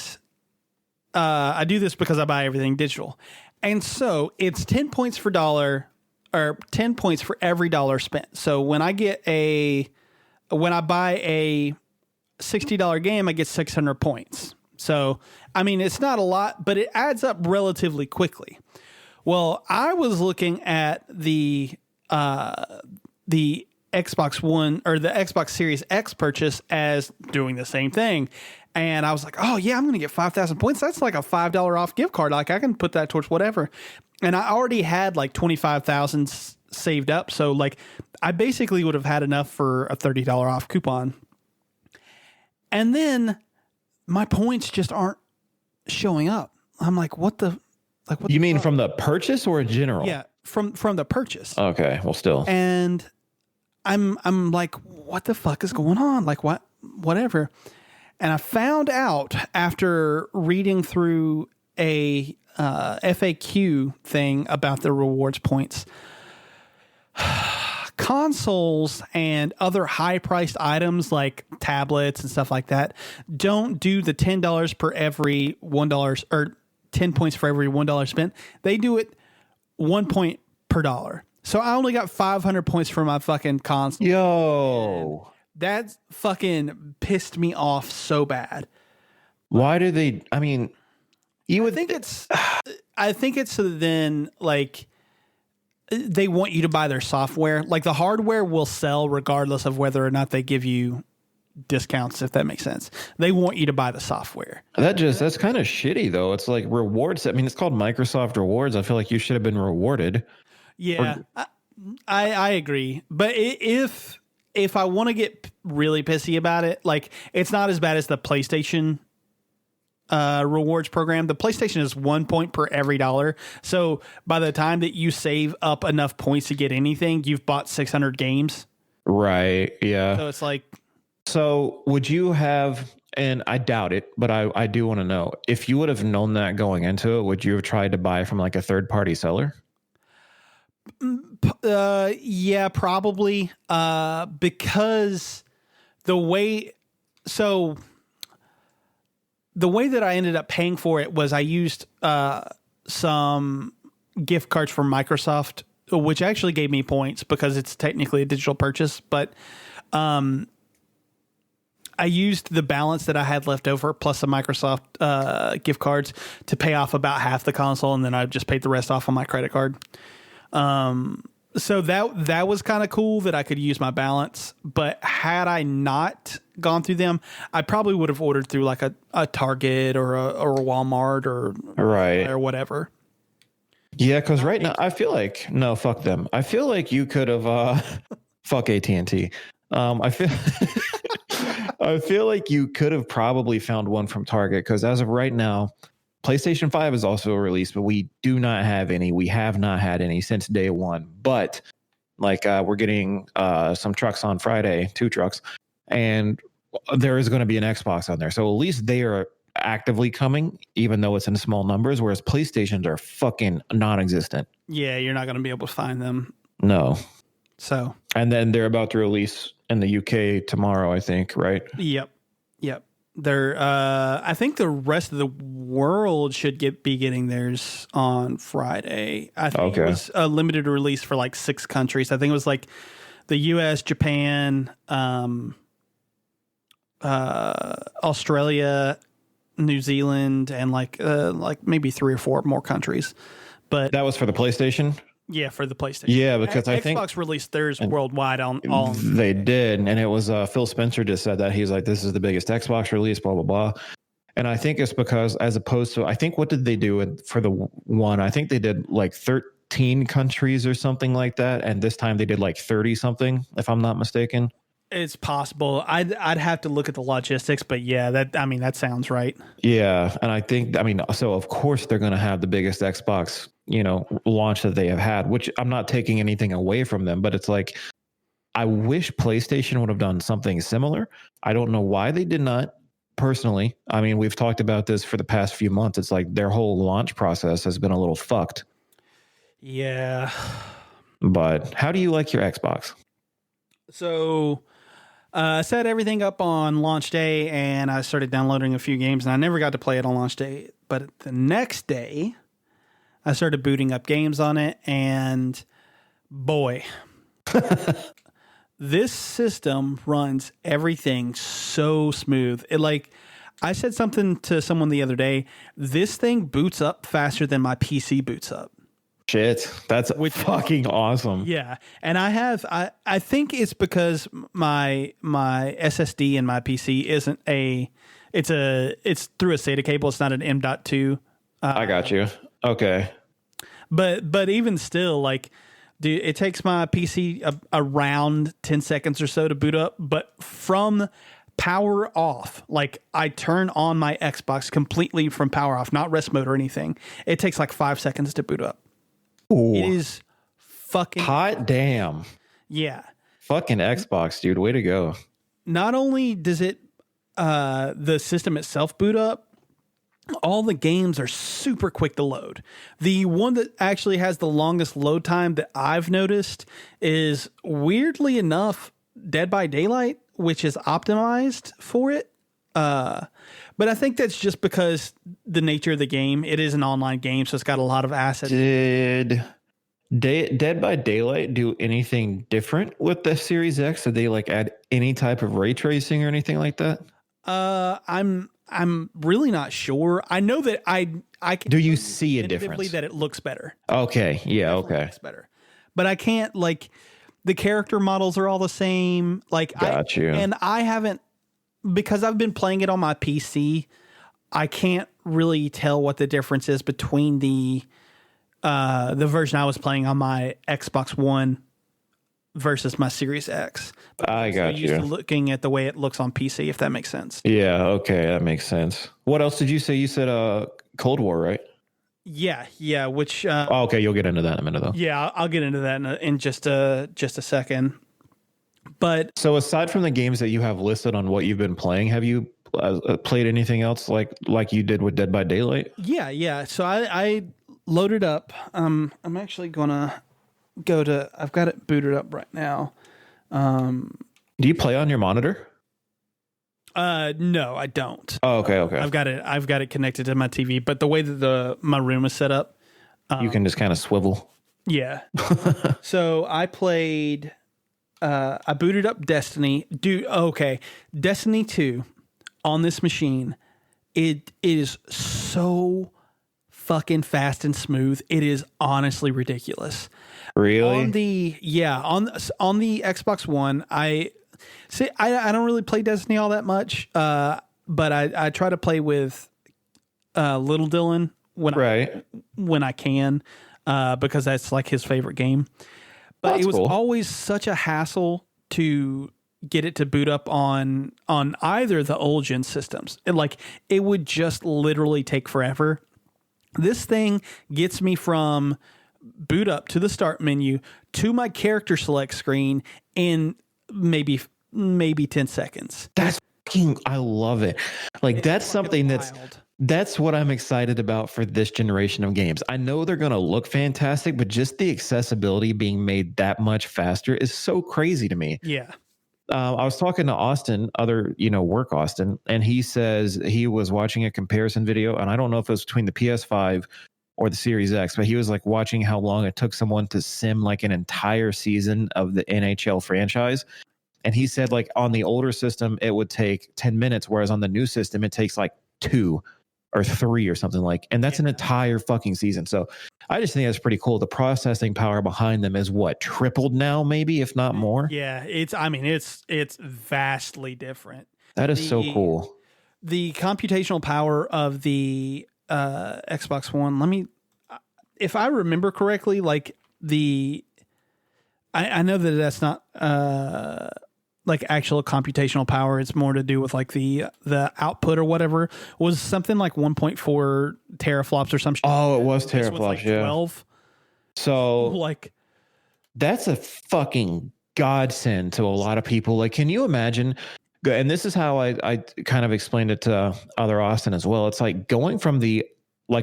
I do this because I buy everything digital. And so it's 10 points for dollar, or 10 points for every dollar spent. So when I buy a $60 game, I get 600 points. So, I mean, it's not a lot, but it adds up relatively quickly. Well, I was looking at the Xbox One or the Xbox Series X purchase as doing the same thing. And I was like, oh yeah, I'm going to get 5,000 points. That's like a $5 off gift card. Like, I can put that towards whatever. And I already had like 25,000 saved up. So like, I basically would have had enough for a $30 off coupon. And then my points just aren't showing up. I'm like, what the You mean from the purchase or in general? Yeah, from the purchase. Okay, well, still. And I'm like, what the fuck is going on? Like, whatever. And I found out after reading through a FAQ thing about the rewards points. Consoles and other high-priced items like tablets and stuff like that don't do the $10 per every $1 or 10 points for every $1 spent. They do it 1 point per dollar. So I only got 500 points for my fucking console. Yo. That fucking pissed me off so bad. Why do they, I mean, you would think I think it's so then like they want you to buy their software. Like the hardware will sell regardless of whether or not they give you discounts, if that makes sense. They want you to buy the software. That's kind of shitty though. It's like rewards. I mean, it's called Microsoft Rewards. I feel like you should have been rewarded. Yeah, I agree. But if I want to get really pissy about it, like it's not as bad as the PlayStation rewards program. The PlayStation is 1 point per every dollar. So by the time that you save up enough points to get anything, you've bought 600 games. Right. Yeah. So it's like, so would you have, and I doubt it, but I do want to know, if you would have known that going into it, would you have tried to buy from like a third party seller? Yeah, probably. Because the way that I ended up paying for it was I used some gift cards from Microsoft, which actually gave me points because it's technically a digital purchase, but I used the balance that I had left over plus the Microsoft gift cards to pay off about half the console, and then I just paid the rest off on my credit card. So that was kind of cool that I could use my balance, but had I not gone through them, I probably would have ordered through like a Target or a Walmart or whatever. Yeah, because right now I feel like no, fuck them. I feel like you could have fuck AT&T. I feel I feel like you could have probably found one from Target because as of right now, PlayStation 5 is also released, but we do not have any. We have not had any since day one. But like we're getting some trucks on Friday, 2 trucks, and there is going to be an Xbox on there. So at least they are actively coming, even though it's in small numbers, whereas PlayStations are fucking non-existent. Yeah, you're not going to be able to find them. No. So. And then they're about to release in the UK tomorrow, I think, right? Yep. They're I think the rest of the world should be getting theirs on Friday. I think it was a limited release for like 6 countries. I think it was like the US, Japan, Australia, New Zealand, and like maybe 3 or 4 more countries. But that was for the PlayStation? Yeah, for the PlayStation. Yeah, because I think Xbox released theirs worldwide on all. They did, and it was Phil Spencer just said that he's like, this is the biggest Xbox release, blah blah blah. And I think it's because as opposed to, I think what did they do for the one? I think they did like 13 countries or something like that, and this time they did like 30 something, if I'm not mistaken. It's possible. I'd have to look at the logistics, but yeah, that sounds right. Yeah, and so of course they're going to have the biggest Xbox, launch that they have had, which I'm not taking anything away from them, but it's like, I wish PlayStation would have done something similar. I don't know why they did not, personally. I mean, we've talked about this for the past few months. It's like their whole launch process has been a little fucked. Yeah. But how do you like your Xbox? So I set everything up on launch day and I started downloading a few games, and I never got to play it on launch day. But the next day, I started booting up games on it, and boy, this system runs everything so smooth. I said something to someone the other day, this thing boots up faster than my PC boots up. Shit, that's fucking awesome. Yeah, and I think it's because my SSD in my PC isn't it's through a SATA cable. It's not an M.2. I got you. Okay. But even still, dude, it takes my PC around 10 seconds or so to boot up. But from power off, I turn on my Xbox completely from power off, not rest mode or anything. It takes 5 seconds to boot up. Ooh. It is fucking hot damn. Yeah. Fucking Xbox, dude. Way to go. Not only does it the system itself boot up, all the games are super quick to load. The one that actually has the longest load time that I've noticed is, weirdly enough, Dead by Daylight, which is optimized for it. But I think that's just because the nature of the game. It is an online game, so it's got a lot of assets. Did Dead by Daylight do anything different with the Series X? Did they add any type of ray tracing or anything like that? I'm really not sure. I know that I can. Do you see a difference? That it looks better. Okay. Yeah. Okay. Looks better, but I can't the character models are all the same. Got you. And I haven't, because I've been playing it on my PC. I can't really tell what the difference is between the version I was playing on my Xbox One versus my Series X. I got you. Used to looking at the way it looks on PC, if that makes sense. Yeah, okay, that makes sense. What else did you say? You said Cold War, right? Yeah, which... okay, you'll get into that in a minute, though. Yeah, I'll get into that in just a second. But... So aside from the games that you have listed on what you've been playing, have you played anything else like you did with Dead by Daylight? Yeah. So I loaded up. I'm actually going to go to. I've got it booted up right now. Do you play on your monitor? No, I don't. Oh, okay. I've got it connected to my TV, but the way that my room is set up, You can just kind of swivel. yeah. So I played. I booted up Destiny. Destiny 2 on this machine. It is so fucking fast and smooth. It is honestly ridiculous. Really? On the Xbox One, I don't really play Destiny all that much, but I try to play with Little Dylan when I can, because that's like his favorite game. But it was always such a hassle to get it to boot up on either the old gen systems. It would just literally take forever. This thing gets me from boot up to the start menu to my character select screen in maybe 10 seconds. That's I love it. Like, that's something that's what I'm excited about for this generation of games. I know they're going to look fantastic, but just the accessibility being made that much faster is so crazy to me. Yeah. I was talking to Austin, work Austin, and he says he was watching a comparison video, and I don't know if it was between the PS5 or the Series X, but he was like watching how long it took someone to sim like an entire season of the NHL franchise. And he said, like, on the older system, it would take 10 minutes, whereas on the new system, it takes like 2 or 3 or something and that's an entire fucking season. So I just think that's pretty cool. The processing power behind them is tripled now, maybe, if not more. Yeah, it's vastly different. That is so cool. The computational power of the Xbox One, if I remember correctly, like I know that that's not like actual computational power. It's more to do with like the output or whatever. Was something like 1.4 teraflops or something. Oh, it was teraflops. Like 12. So like, that's a fucking godsend to a lot of people. Like, can you imagine? And this is how I kind of explained it to other Austin as well. It's like going from the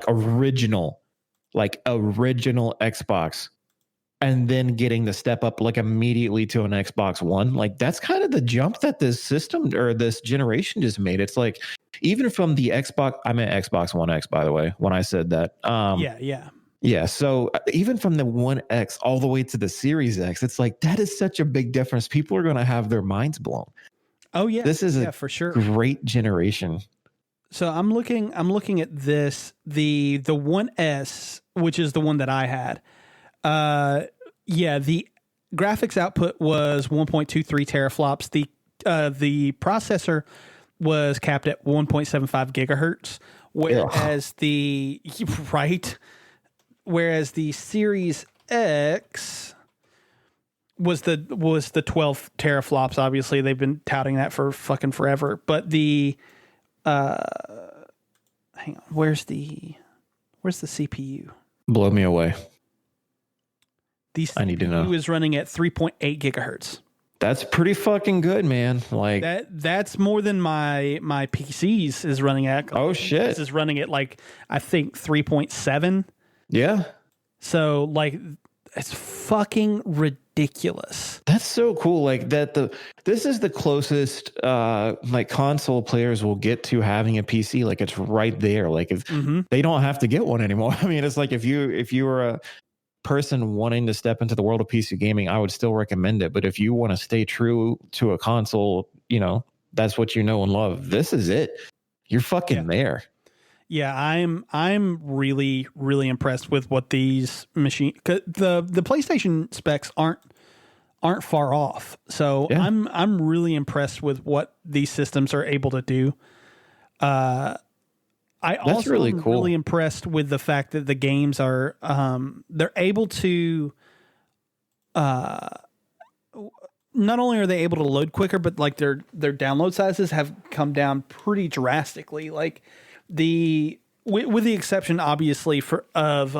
original Xbox and then getting the step up immediately to an Xbox One. Like, that's kind of the jump that this system or this generation just made. It's like, even from the I meant Xbox One X, by the way, when I said that. Yeah. So even from the One X all the way to the Series X, it's like, that is such a big difference. People are going to have their minds blown. Oh yeah. This is for sure. Great generation. So I'm looking at this, the One S, which is the one that I had. The graphics output was 1.23 teraflops. The processor was capped at 1.75 gigahertz, whereas whereas the Series X was the 12 teraflops. Obviously, they've been touting that for fucking forever. But the hang on, where's the CPU? Blow me away. I need to know. Is running at 3.8 gigahertz. That's pretty fucking good, man. Like, that's more than my PC's is running at. Oh shit! This is running at I think 3.7. Yeah. So it's fucking ridiculous. That's so cool. Like that. This is the closest console players will get to having a PC. Like, it's right there. Like, if they don't have to get one anymore. I mean, it's like if you were a person wanting to step into the world of PC gaming, I would still recommend it. But if you want to stay true to a console, that's what you know and love. This is it. You're fucking there. Yeah, I'm really, really impressed with what these machines. The PlayStation specs aren't far off. So yeah. I'm really impressed with what these systems are able to do. That's really cool. Really impressed with the fact that the games are they're able to not only are they able to load quicker, but their download sizes have come down pretty drastically. Like with the exception, obviously, of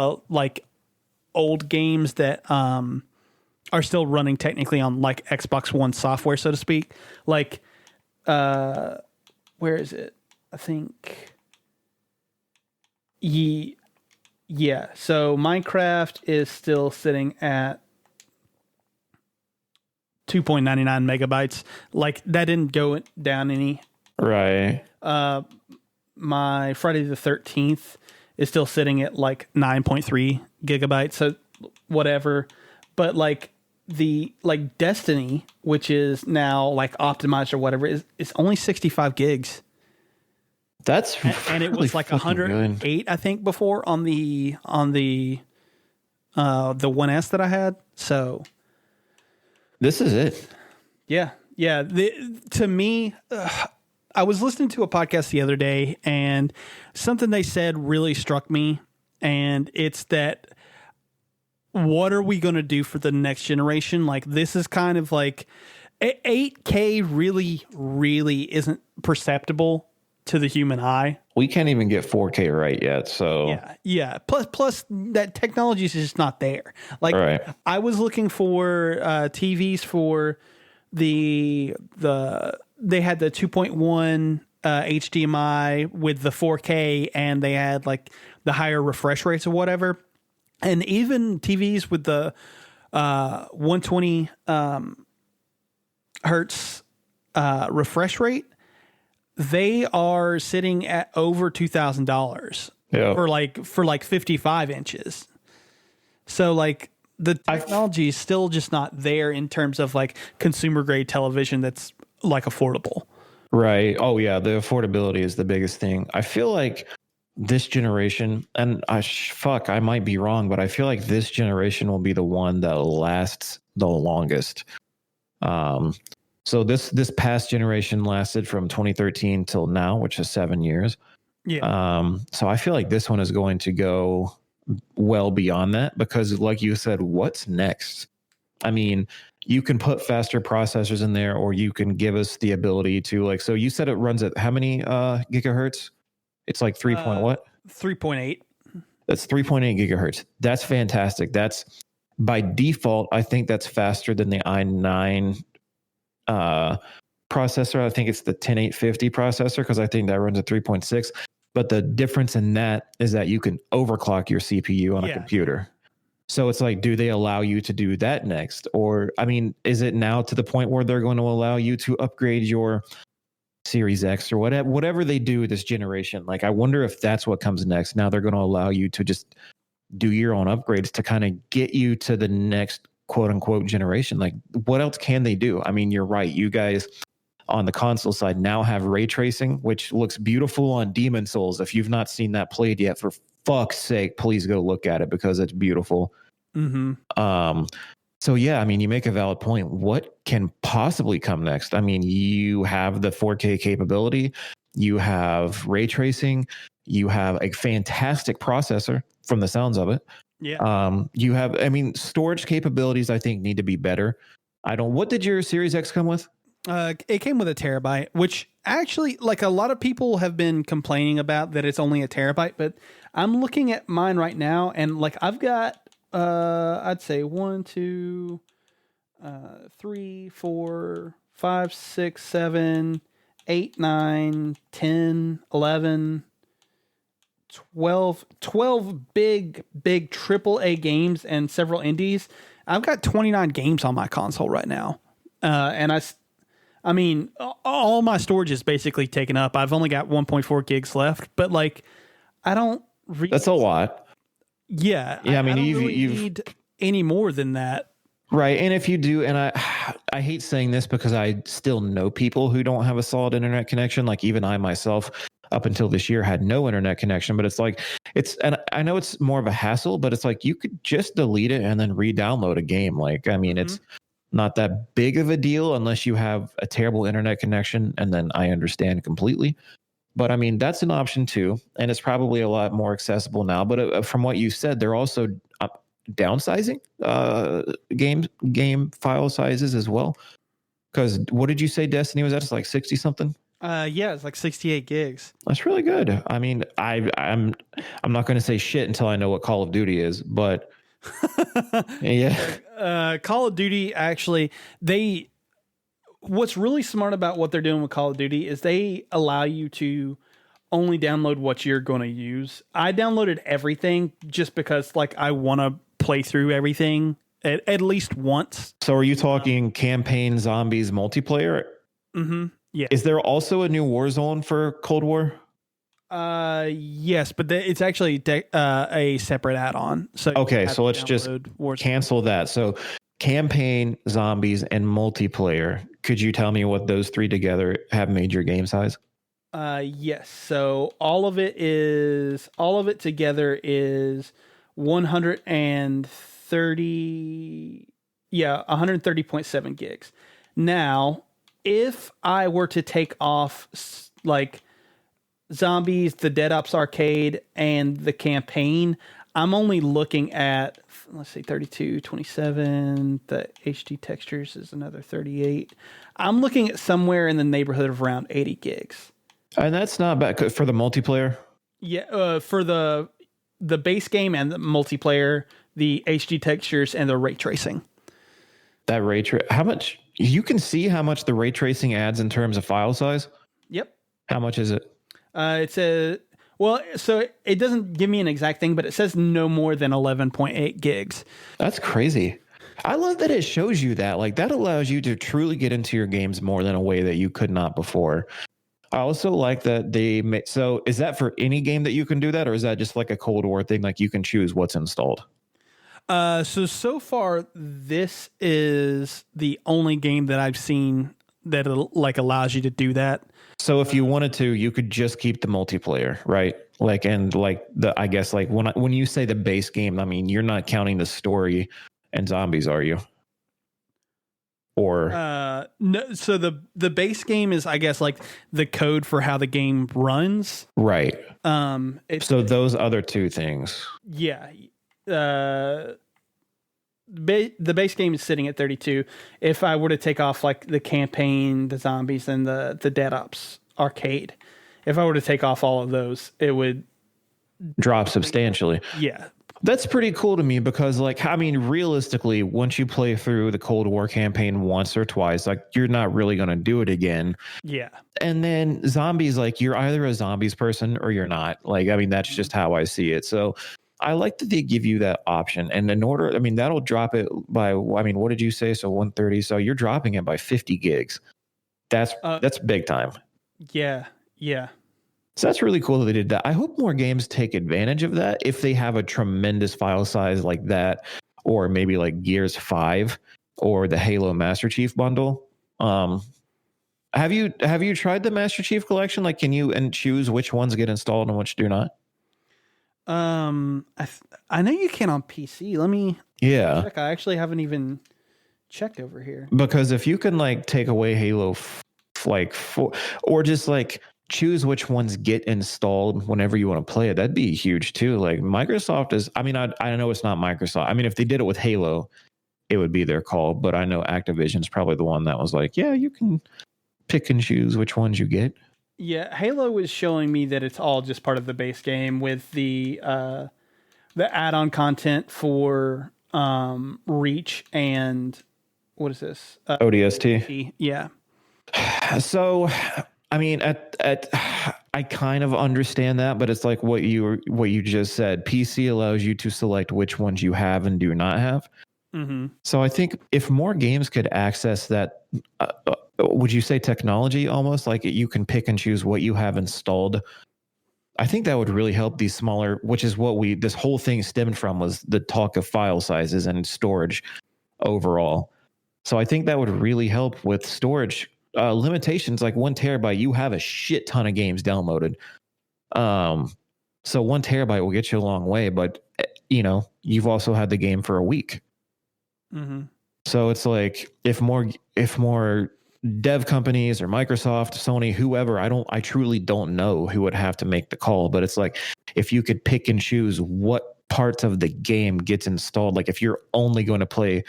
old games that are still running technically on Xbox One software, so to speak. Where is it? I think. Yeah. So Minecraft is still sitting at 2.99 megabytes. Like that didn't go down any. Right. My Friday the 13th is still sitting at like 9.3 gigabytes. So whatever. But like Destiny, which is now like optimized or whatever, is only 65 gigs. That's and it was like 108, good. I think, before on the 1S that I had. So this is it. Yeah. To me, I was listening to a podcast the other day, and something they said really struck me, and it's that what are we going to do for the next generation? Like, this is kind of like 8K really, really isn't perceptible to the human eye. We can't even get 4K right yet. So yeah. Plus that technology is just not there. Like, right. I was looking for TVs for they had the 2.1 HDMI with the 4K, and they had like the higher refresh rates or whatever. And even TVs with the 120 hertz refresh rate, they are sitting at over $2,000 for like 55 inches. So like the technology is still just not there in terms of like consumer grade television that's like affordable. Right. Oh yeah, the affordability is the biggest thing. I feel like this generation, and I might be wrong, but I feel like this generation will be the one that lasts the longest. So this past generation lasted from 2013 till now, which is 7 years. Yeah. So I feel like this one is going to go well beyond that, because like you said, what's next? I mean, you can put faster processors in there, or you can give us the ability to, like, so you said it runs at how many gigahertz? It's like 3.8. That's 3.8 gigahertz. That's fantastic. That's by default. I think that's faster than the i9 processor. I think it's the 10850 processor, because I think that runs at 3.6. But the difference in that is that you can overclock your CPU on a computer. So it's like, do they allow you to do that next? Or, I mean, is it now to the point where they're going to allow you to upgrade your Series X or whatever they do this generation? Like, I wonder if that's what comes next. Now they're going to allow you to just do your own upgrades to kind of get you to the next quote unquote generation. Like, what else can they do? I mean, you're right. You guys on the console side now have ray tracing, which looks beautiful on Demon Souls. If you've not seen that played yet, for fuck's sake, please go look at it, because it's beautiful. Mm-hmm. So yeah, I mean, you make a valid point. What can possibly come next? I mean, you have the 4K capability, you have ray tracing, you have a fantastic processor from the sounds of it. Yeah. You have, I mean, storage capabilities, I think, need to be better. What did your Series X come with? It came with a terabyte, which actually, like, a lot of people have been complaining about that it's only a terabyte, but I'm looking at mine right now, and like, I've got I'd say 1, 2, 3, 4, 5, 6, 7, 8, 9, 10, 11, 12 big AAA games and several indies. I've got 29 games on my console right now. And I mean, all my storage is basically taken up. I've only got 1.4 gigs left, but like, I don't that's a lot. Yeah. I mean, you've need any more than that. Right. And if you do, and I hate saying this because I still know people who don't have a solid internet connection. Like, even I myself, up until this year, had no internet connection. But it's like, and I know it's more of a hassle, but it's like, you could just delete it and then re-download a game. Like, I mean, it's not that big of a deal unless you have a terrible internet connection. And then I understand completely. But I mean, that's an option too. And it's probably a lot more accessible now. But from what you said, they're also downsizing game file sizes as well. Because what did you say Destiny was at? It's like 60 something? Yeah, it's like 68 gigs. That's really good. I mean, I'm not going to say shit until I know what Call of Duty is, but yeah. Call of Duty, actually, what's really smart about what they're doing with Call of Duty is they allow you to only download what you're going to use. I downloaded everything just because, like, I want to play through everything at least once. So are you talking campaign zombies multiplayer? Mm-hmm. Yeah. Is there also a new Warzone for Cold War? Yes, but it's actually a separate add-on. So okay, so let's just cancel that. So campaign, zombies, and multiplayer. Could you tell me what those three together have made your game size? Yes. So all of it together is 130. Yeah, 130.7 gigs. Now, if I were to take off like zombies, the Dead Ops arcade, and the campaign, I'm only looking at, let's see, 32, 27. The HD textures is another 38. I'm looking at somewhere in the neighborhood of around 80 gigs. And that's not bad for the multiplayer. Yeah, for the base game and the multiplayer, the HD textures and the ray tracing. That how much you can see how much the ray tracing adds in terms of file size? Yep. How much is it? It's so it doesn't give me an exact thing, but it says no more than 11.8 gigs. That's crazy. I love that it shows you that. Like, that allows you to truly get into your games more than a way that you could not before. I also like that so is that for any game that you can do that, or is that just like a Cold War thing? Like, you can choose what's installed? So far, this is the only game that I've seen that like allows you to do that. So if you wanted to, you could just keep the multiplayer, right? Like, and like I guess like when you say the base game, I mean, you're not counting the story and zombies, are you? Or no. So the base game is, I guess, like the code for how the game runs, right? So those other two things, yeah. The base game is sitting at 32. If I were to take off like the campaign, the zombies, and the Dead Ops arcade, if I were to take off all of those, it would drop substantially. Yeah. That's pretty cool to me because, like, I mean, realistically, once you play through the Cold War campaign once or twice, like, you're not really going to do it again. Yeah. And then zombies, like, you're either a zombies person or you're not. Like, I mean, that's just how I see it. So I like that they give you that option. And in order, I mean, that'll drop it by, I mean, what did you say? So 130. So you're dropping it by 50 gigs. That's big time. Yeah. Yeah. So that's really cool that they did that. I hope more games take advantage of that if they have a tremendous file size like that, or maybe like Gears 5 or the Halo Master Chief bundle. Have you tried the Master Chief collection? Like, can you choose which ones get installed and which do not? I know you can on PC. Let me check. I actually haven't even checked over here. Because if you can like take away Halo or just like choose which ones get installed whenever you want to play it, that'd be huge too. Like, Microsoft is, I mean, I know it's not Microsoft. I mean, if they did it with Halo, it would be their call, but I know Activision's probably the one that was like, yeah, you can pick and choose which ones you get. Yeah, Halo is showing me that it's all just part of the base game with the add-on content for Reach and what is this? ODST. Yeah. So, I mean, I kind of understand that, but it's like what you just said. PC allows you to select which ones you have and do not have. Mm-hmm. So I think if more games could access that, would you say technology almost like you can pick and choose what you have installed? I think that would really help these smaller, which is what this whole thing stemmed from, was the talk of file sizes and storage overall. So I think that would really help with storage limitations. Like 1 terabyte, you have a shit ton of games downloaded. So 1 terabyte will get you a long way, but you know, you've also had the game for a week. Mm-hmm. So it's like if more dev companies or Microsoft, Sony, whoever, I truly don't know who would have to make the call, but it's like if you could pick and choose what parts of the game gets installed, like if you're only going to play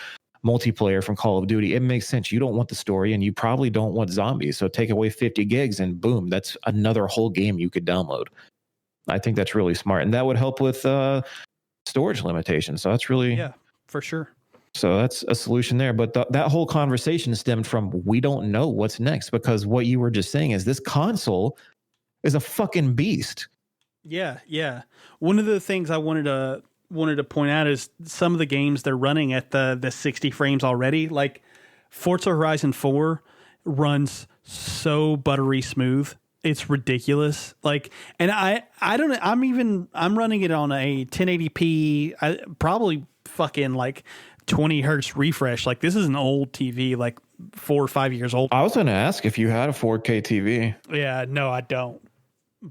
multiplayer from Call of Duty, it makes sense. You don't want the story and you probably don't want zombies. So take away 50 gigs and boom, that's another whole game you could download. I think that's really smart. And that would help with storage limitations. So that's really... Yeah, for sure. So that's a solution there. But that whole conversation stemmed from, we don't know what's next, because what you were just saying is this console is a fucking beast. Yeah, yeah. One of the things I wanted to wanted to point out is some of the games they're running at the 60 frames already. Like Forza Horizon 4 runs so buttery smooth. It's ridiculous. Like, and I'm running it on a 1080p, probably fucking like 20 hertz refresh. Like, this is an old TV, like 4 or 5 years old. I was going to ask if you had a 4K TV. Yeah, no, I don't.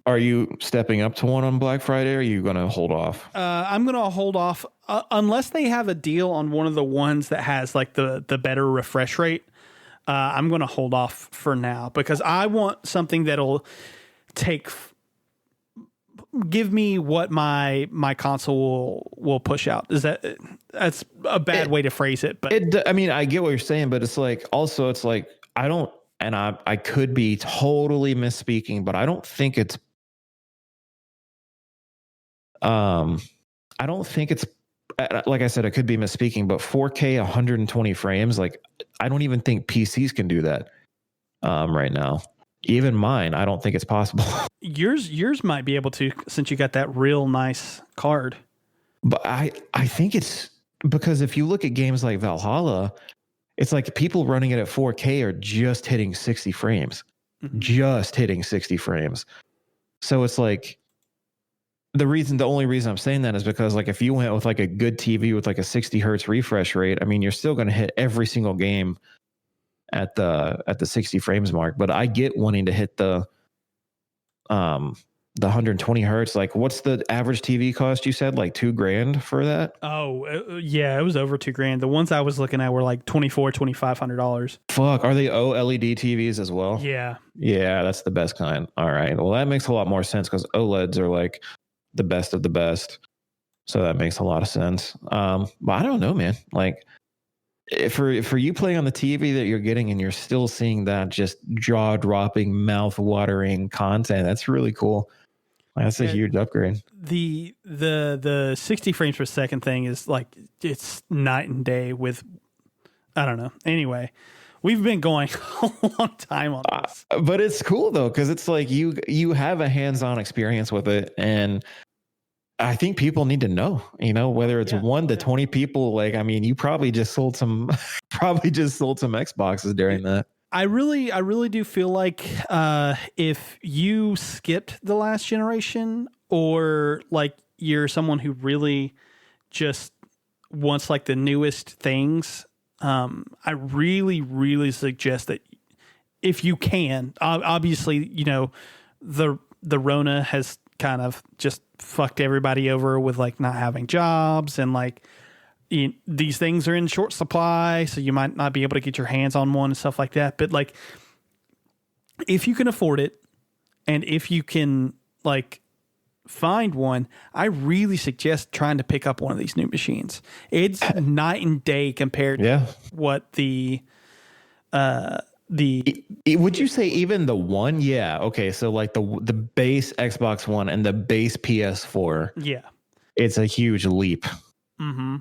Are you stepping up to one on Black Friday, or are you going to hold off? I'm going to hold off unless they have a deal on one of the ones that has like the better refresh rate. I'm going to hold off for now because I want something that'll give me what my console will push out. That's a bad way to phrase it, but I mean, I get what you're saying, but it's like, also it's like, I don't, and I could be totally misspeaking, but I don't think it's, like I said, I could be misspeaking, but 4K 120 frames, like I don't even think PCs can do that right now. Even mine, I don't think it's possible. Yours might be able to, since you got that real nice card. But I think it's because if you look at games like Valhalla, it's like people running it at 4K are just hitting 60 frames. Mm-hmm. Just hitting 60 frames. So it's like, the only reason I'm saying that is because like if you went with like a good TV with like a 60 hertz refresh rate, I mean, you're still going to hit every single game at the 60 frames mark. But I get wanting to hit the 120 hertz. Like, what's the average TV cost? You said like $2,000 for that? Oh yeah, it was over $2,000. The ones I was looking at were like $2,500. Fuck, are they OLED TVs as well? Yeah, that's the best kind. All right, well that makes a lot more sense because OLEDs are like the best of the best, so that makes a lot of sense. But I don't know, man. Like, for you playing on the TV that you're getting and you're still seeing that just jaw-dropping, mouth-watering content, that's really cool. That's a huge upgrade. The 60 frames per second thing is like, it's night and day with, I don't know. Anyway, we've been going a long time on this. But it's cool though, because it's like you have a hands-on experience with it, and I think people need to know, whether it's 1 to 20 people. Like, I mean, you probably just sold some Xboxes during that. I really do feel like if you skipped the last generation, or like you're someone who really just wants like the newest things, I really, really suggest that if you can, obviously, the Rona has kind of just fucked everybody over with like not having jobs, and like these things are in short supply, so you might not be able to get your hands on one and stuff like that. But like, if you can afford it, and if you can like find one, I really suggest trying to pick up one of these new machines. It's night and day compared to what would you say even the one? Yeah. Okay. So like the base Xbox One and the base PS4. Yeah. It's a huge leap. Mm-hmm.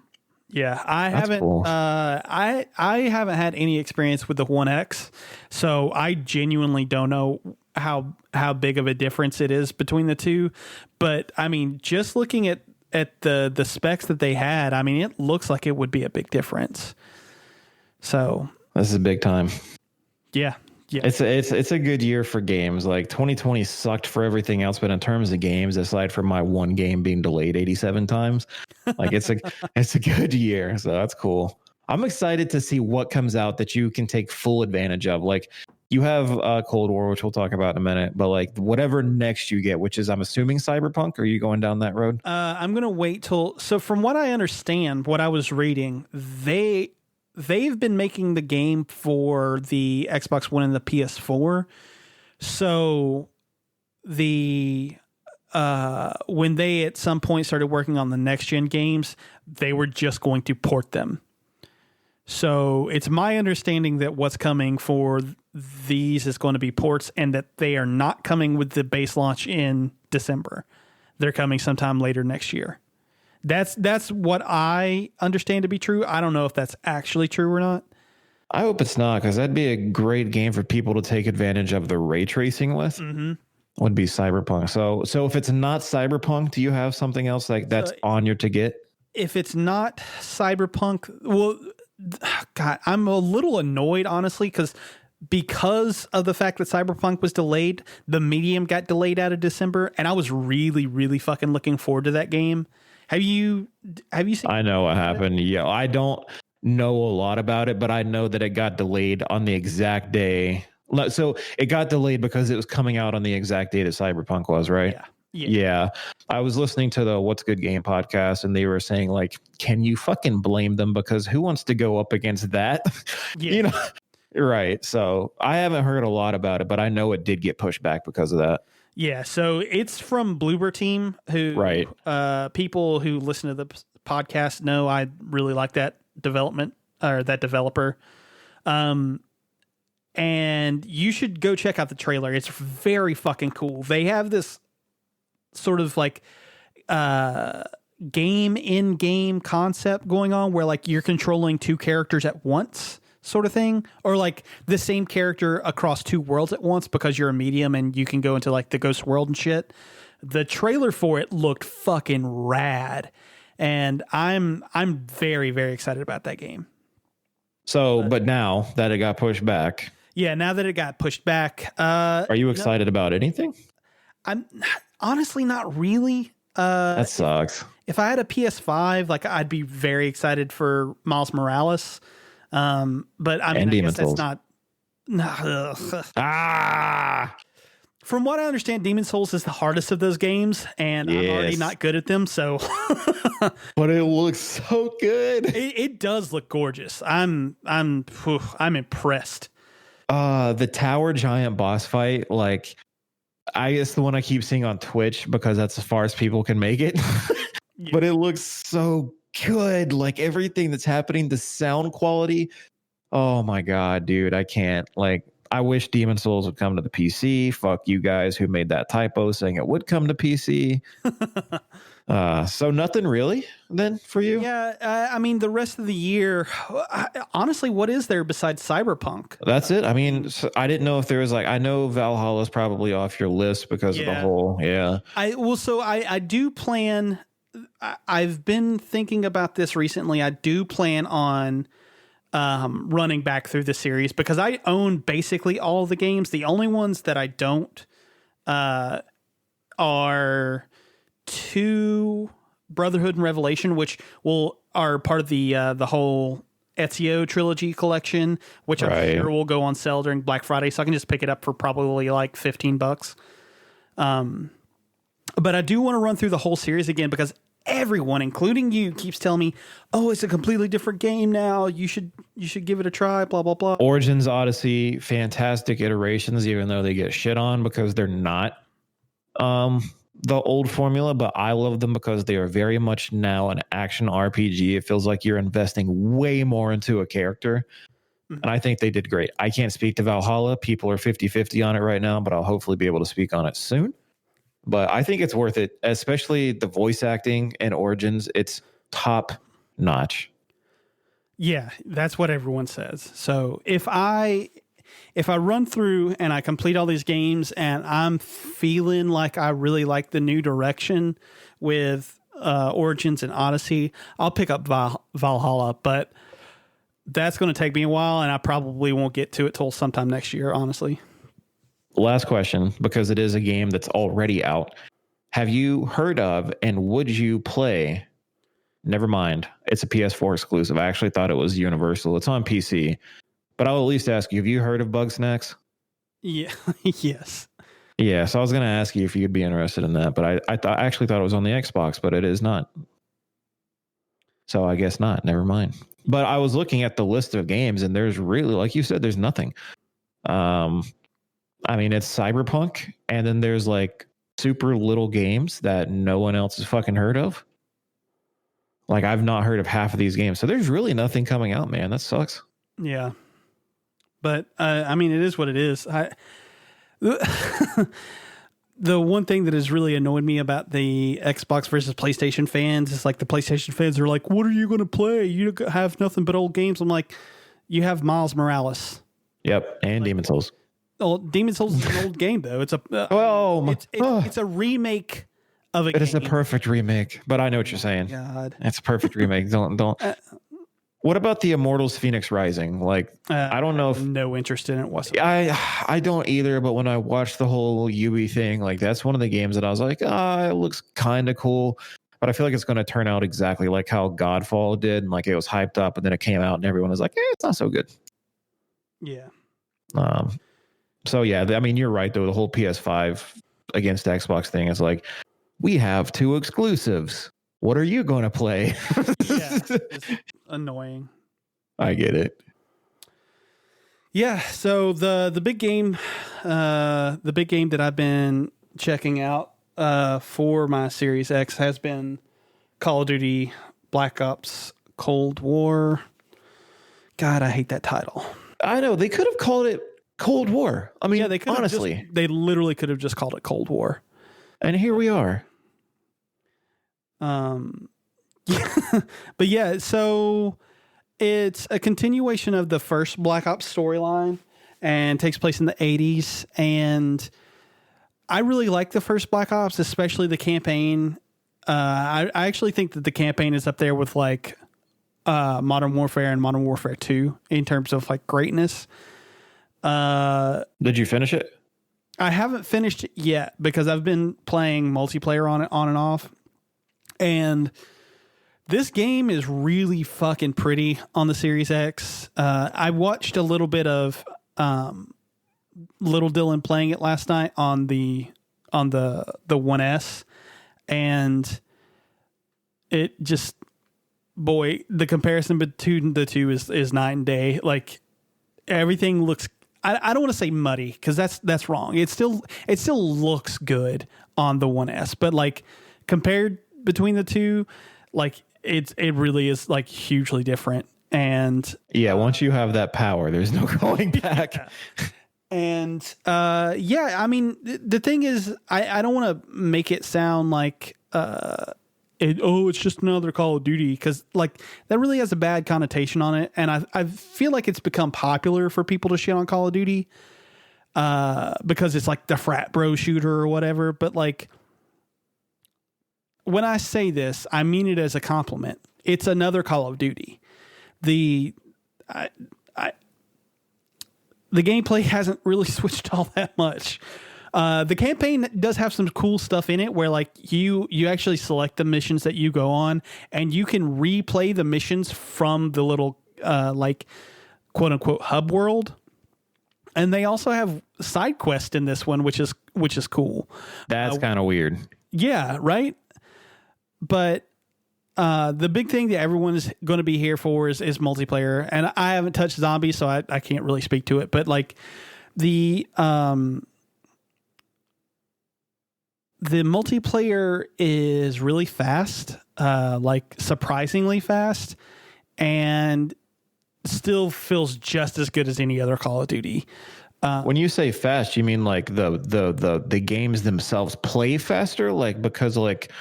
Yeah. I haven't, cool. I haven't had any experience with the One X, so I genuinely don't know how big of a difference it is between the two. But I mean, just looking at the specs that they had, I mean, it looks like it would be a big difference. So this is big time. Yeah. It's a good year for games. Like 2020 sucked for everything else, but in terms of games, aside from my one game being delayed 87 times, like it's a good year. So that's cool. I'm excited to see what comes out that you can take full advantage of. Like, you have Cold War, which we'll talk about in a minute, but like whatever next you get, which is, I'm assuming, Cyberpunk. Are you going down that road? I'm going to wait till. So from what I understand, what I was reading, they've been making the game for the Xbox One and the PS4. So when they at some point started working on the next gen games, they were just going to port them. So it's my understanding that what's coming for these is going to be ports, and that they are not coming with the base launch in December. They're coming sometime later next year. That's what I understand to be true. I don't know if that's actually true or not. I hope it's not, because that'd be a great game for people to take advantage of the ray tracing with. Mm-hmm. Would be Cyberpunk. So if it's not Cyberpunk, do you have something else like that's on your to get? if it's not Cyberpunk, well, God, I'm a little annoyed, honestly, because of the fact that Cyberpunk was delayed, the Medium got delayed out of December, and I was really, really fucking looking forward to that game. Have you seen? I know what happened. Yeah, I don't know a lot about it, but I know that it got delayed on the exact day. So it got delayed because it was coming out on the exact day that Cyberpunk was, right? Yeah. I was listening to the What's Good Game podcast, and they were saying, like, can you fucking blame them? Because who wants to go up against that? You know? Right. So I haven't heard a lot about it, but I know it did get pushed back because of that. Yeah. So it's from Bloober Team, who people who listen to the podcast know I really like that developer. And you should go check out the trailer. It's very fucking cool. They have this sort of like game concept going on where like you're controlling two characters at once, sort of thing, or like the same character across two worlds at once because you're a medium and you can go into like the ghost world and shit. The trailer for it looked fucking rad, and I'm very, very excited about that game. So, but now that it got pushed back, now that it got pushed back, are you excited about anything? I'm honestly not really. That sucks. If I had a PS5, like I'd be very excited for Miles Morales. But I mean, I guess that's not. From what I understand, Demon's Souls is the hardest of those games, and I'm already not good at them. So, but it looks so good. It does look gorgeous. I'm impressed. The tower giant boss fight, like, I guess the one I keep seeing on Twitch because that's as far as people can make it. But it looks so good. Like everything that's happening, the sound quality. Oh my God, dude. I can't. Like, I wish Demon's Souls would come to the PC. Fuck you guys who made that typo saying it would come to PC. So nothing really then for you? Yeah. I mean, the rest of the year, honestly, what is there besides Cyberpunk? That's it. I mean, I didn't know if there was like, I know Valhalla is probably off your list because of the whole, I do plan. I've been thinking about this recently. I do plan on running back through the series because I own basically all the games. The only ones that I don't are 2 Brotherhood and Revelation, which are part of the whole Ezio trilogy collection, which I'm sure will go on sale during Black Friday, so I can just pick it up for probably like $15. But I do want to run through the whole series again because everyone, including you, keeps telling me, "Oh, it's a completely different game now. You should give it a try." Blah blah blah. Origins, Odyssey, fantastic iterations, even though they get shit on because they're not the old formula. But I love them because they are very much now an action RPG. It feels like you're investing way more into a character. And I think they did great. I can't speak to Valhalla. People are 50-50 on it right now, but I'll hopefully be able to speak on it soon. But I think it's worth it, especially the voice acting and Origins. It's top notch. Yeah, that's what everyone says. So if I run through and I complete all these games and I'm feeling like I really like the new direction with Origins and Odyssey, I'll pick up Valhalla. But that's going to take me a while, and I probably won't get to it till sometime next year, honestly. Last question, because it is a game that's already out. Have you heard of and would you play? Never mind. It's a PS4 exclusive. I actually thought it was Universal. It's on PC. But I'll at least ask you, have you heard of Bugsnax? Yeah. Yes. Yeah, so I was going to ask you if you'd be interested in that, but I actually thought it was on the Xbox, but it is not. So I guess not. Never mind. But I was looking at the list of games, and there's really, like you said, there's nothing. I mean, it's Cyberpunk, and then there's like super little games that no one else has fucking heard of. Like, I've not heard of half of these games. So there's really nothing coming out, man. That sucks. Yeah. But, I mean, it is what it is. The one thing that has really annoyed me about the Xbox versus PlayStation fans is like the PlayStation fans are like, what are you going to play? You have nothing but old games. I'm like, you have Miles Morales. Yep. And like, Demon's Souls. Oh, Demon's Souls is an old game, though. It's a it's a remake of a It game. is a perfect remake, but I know what you're saying. God. It's a perfect remake. Don't. What about the Immortals Phoenix Rising? Like, I don't know if no interest in it whatsoever. I don't either, but when I watched the whole Ubi thing, like that's one of the games that I was like, it looks kind of cool, but I feel like it's going to turn out exactly like how Godfall did. And like it was hyped up and then it came out and everyone was like, it's not so good. Yeah. So yeah, I mean, you're right though. The whole PS5 against Xbox thing is like, we have 2 exclusives. What are you going to play? Yeah. It's annoying. I get it. Yeah, so the big game that I've been checking out for my Series X has been Call of Duty Black Ops Cold War. God, I hate that title. I know they could have called it Cold War. I mean, they could honestly, they literally could have just called it Cold War. And here we are. But yeah, so it's a continuation of the first Black Ops storyline and takes place in the 80s. And I really like the first Black Ops, especially the campaign. I actually think that the campaign is up there with like Modern Warfare and Modern Warfare 2 in terms of like greatness. Did you finish it? I haven't finished it yet because I've been playing multiplayer on it on and off. And this game is really fucking pretty on the Series X. I watched a little bit of Little Dylan playing it last night on the 1S, and it just, boy, the comparison between the two is night and day. Like everything looks, I don't want to say muddy because that's wrong. It still looks good on the 1S, but like compared between the two, like it really is like hugely different. And yeah, once you have that power, there's no going back. Yeah. And I mean, the thing is, I don't want to make it sound like it's just another Call of Duty, because like that really has a bad connotation on it, and I feel like it's become popular for people to shit on Call of Duty because it's like the frat bro shooter or whatever. But like, when I say this, I mean it as a compliment. It's another Call of Duty. The gameplay hasn't really switched all that much. The campaign does have some cool stuff in it where like you actually select the missions that you go on, and you can replay the missions from the little like quote unquote hub world. And they also have side quests in this one, which is cool. That's kind of weird. Yeah, right. But the big thing that everyone is going to be here for is multiplayer. And I haven't touched zombies, so I can't really speak to it. But like the multiplayer is really fast, like surprisingly fast, and still feels just as good as any other Call of Duty. When you say fast, you mean like the games themselves play faster? Like because like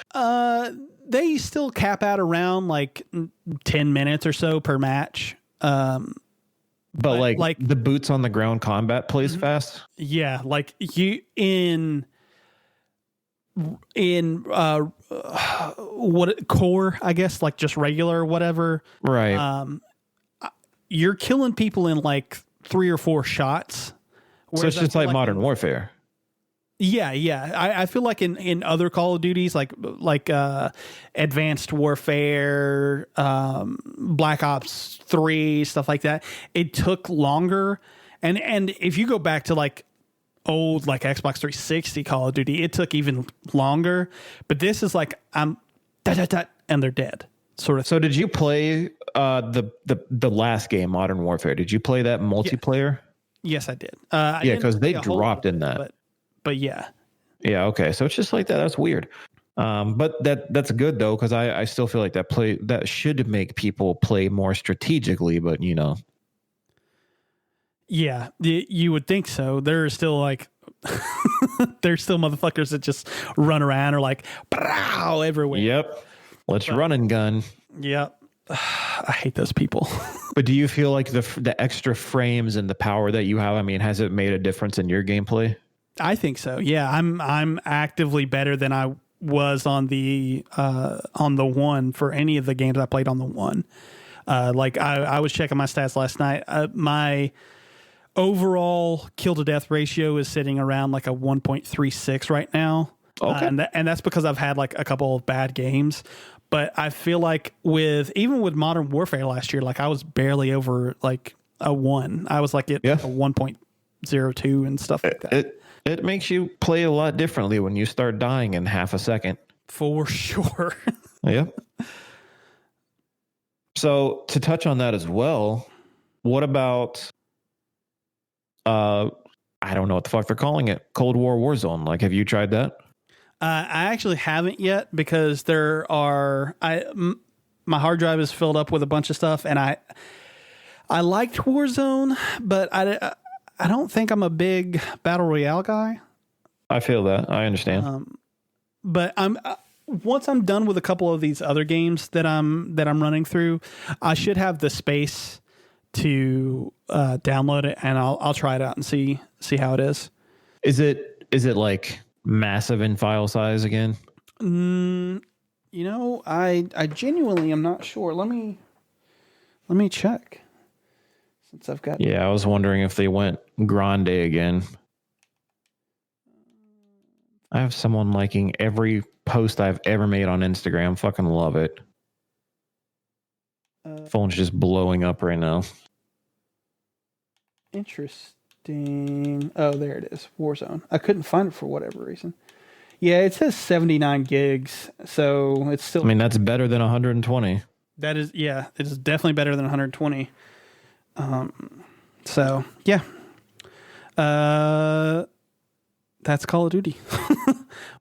they still cap out around like 10 minutes or so per match. But like the boots on the ground combat plays fast. Yeah, like you in what core, I guess, like just regular whatever. Right. You're killing people in like 3 or 4 shots. So it's just like Modern Warfare. Yeah. I feel like in other Call of Duties, like Advanced Warfare, Black Ops 3, stuff like that, it took longer. And if you go back to like old like Xbox 360 Call of Duty, it took even longer. But this is like and they're dead, sort of. So did you play the last game, Modern Warfare? Did you play that multiplayer? Yes, I did. Yeah, because they dropped in that. But yeah. Yeah, okay. So it's just like that. That's weird. But that's good though, because I still feel like that should make people play more strategically, but you know. Yeah, you would think so. There are still like there's still motherfuckers that just run around or like everywhere. Yep. Let's run and gun. Yep. I hate those people. But do you feel like the extra frames and the power that you have, I mean, has it made a difference in your gameplay? I think so. Yeah, I'm actively better than I was on the one for any of the games I played on the one. Like I was checking my stats last night. My overall kill to death ratio is sitting around like a 1.36 right now. Okay. And that's because I've had like a couple of bad games. But I feel like even with Modern Warfare last year, like I was barely over like a 1. I was like at a 1.02 and stuff like that. It makes you play a lot differently when you start dying in half a second. For sure. Yep. So to touch on that as well, what about I don't know what the fuck they're calling it, Cold War Warzone? Like, have you tried that? I actually haven't yet because my hard drive is filled up with a bunch of stuff, and I liked Warzone, but I don't think I'm a big battle royale guy. I feel that. I understand. But once I'm done with a couple of these other games that I'm running through, I should have the space to download it, and I'll try it out and see how it is. Is it like massive in file size again? I genuinely am not sure. Let me check. Since I've got I was wondering if they went grande again. I have someone liking every post I've ever made on Instagram. Fucking love it. Phone's just blowing up right now. Interesting. Oh, there it is. Warzone. I couldn't find it for whatever reason. Yeah, it says 79 gigs. So it's still... I mean, that's better than 120. That is, yeah, it is definitely better than 120. So, yeah. That's Call of Duty.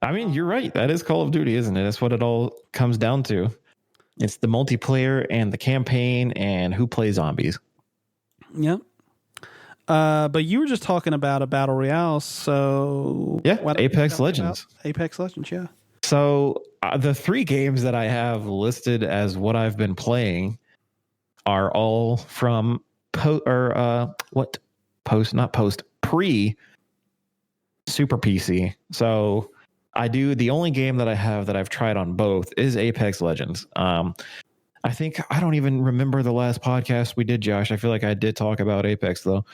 I mean, you're right. That is Call of Duty, isn't it? That's what it all comes down to. It's the multiplayer and the campaign and who plays zombies. Yep. But you were just talking about a battle royale, so yeah, Apex Legends. Apex Legends, yeah. So the 3 games that I have listed as what I've been playing are all from pre Super PC. So the only game that I have that I've tried on both is Apex Legends. I think I don't even remember the last podcast we did, Josh. I feel like I did talk about Apex though.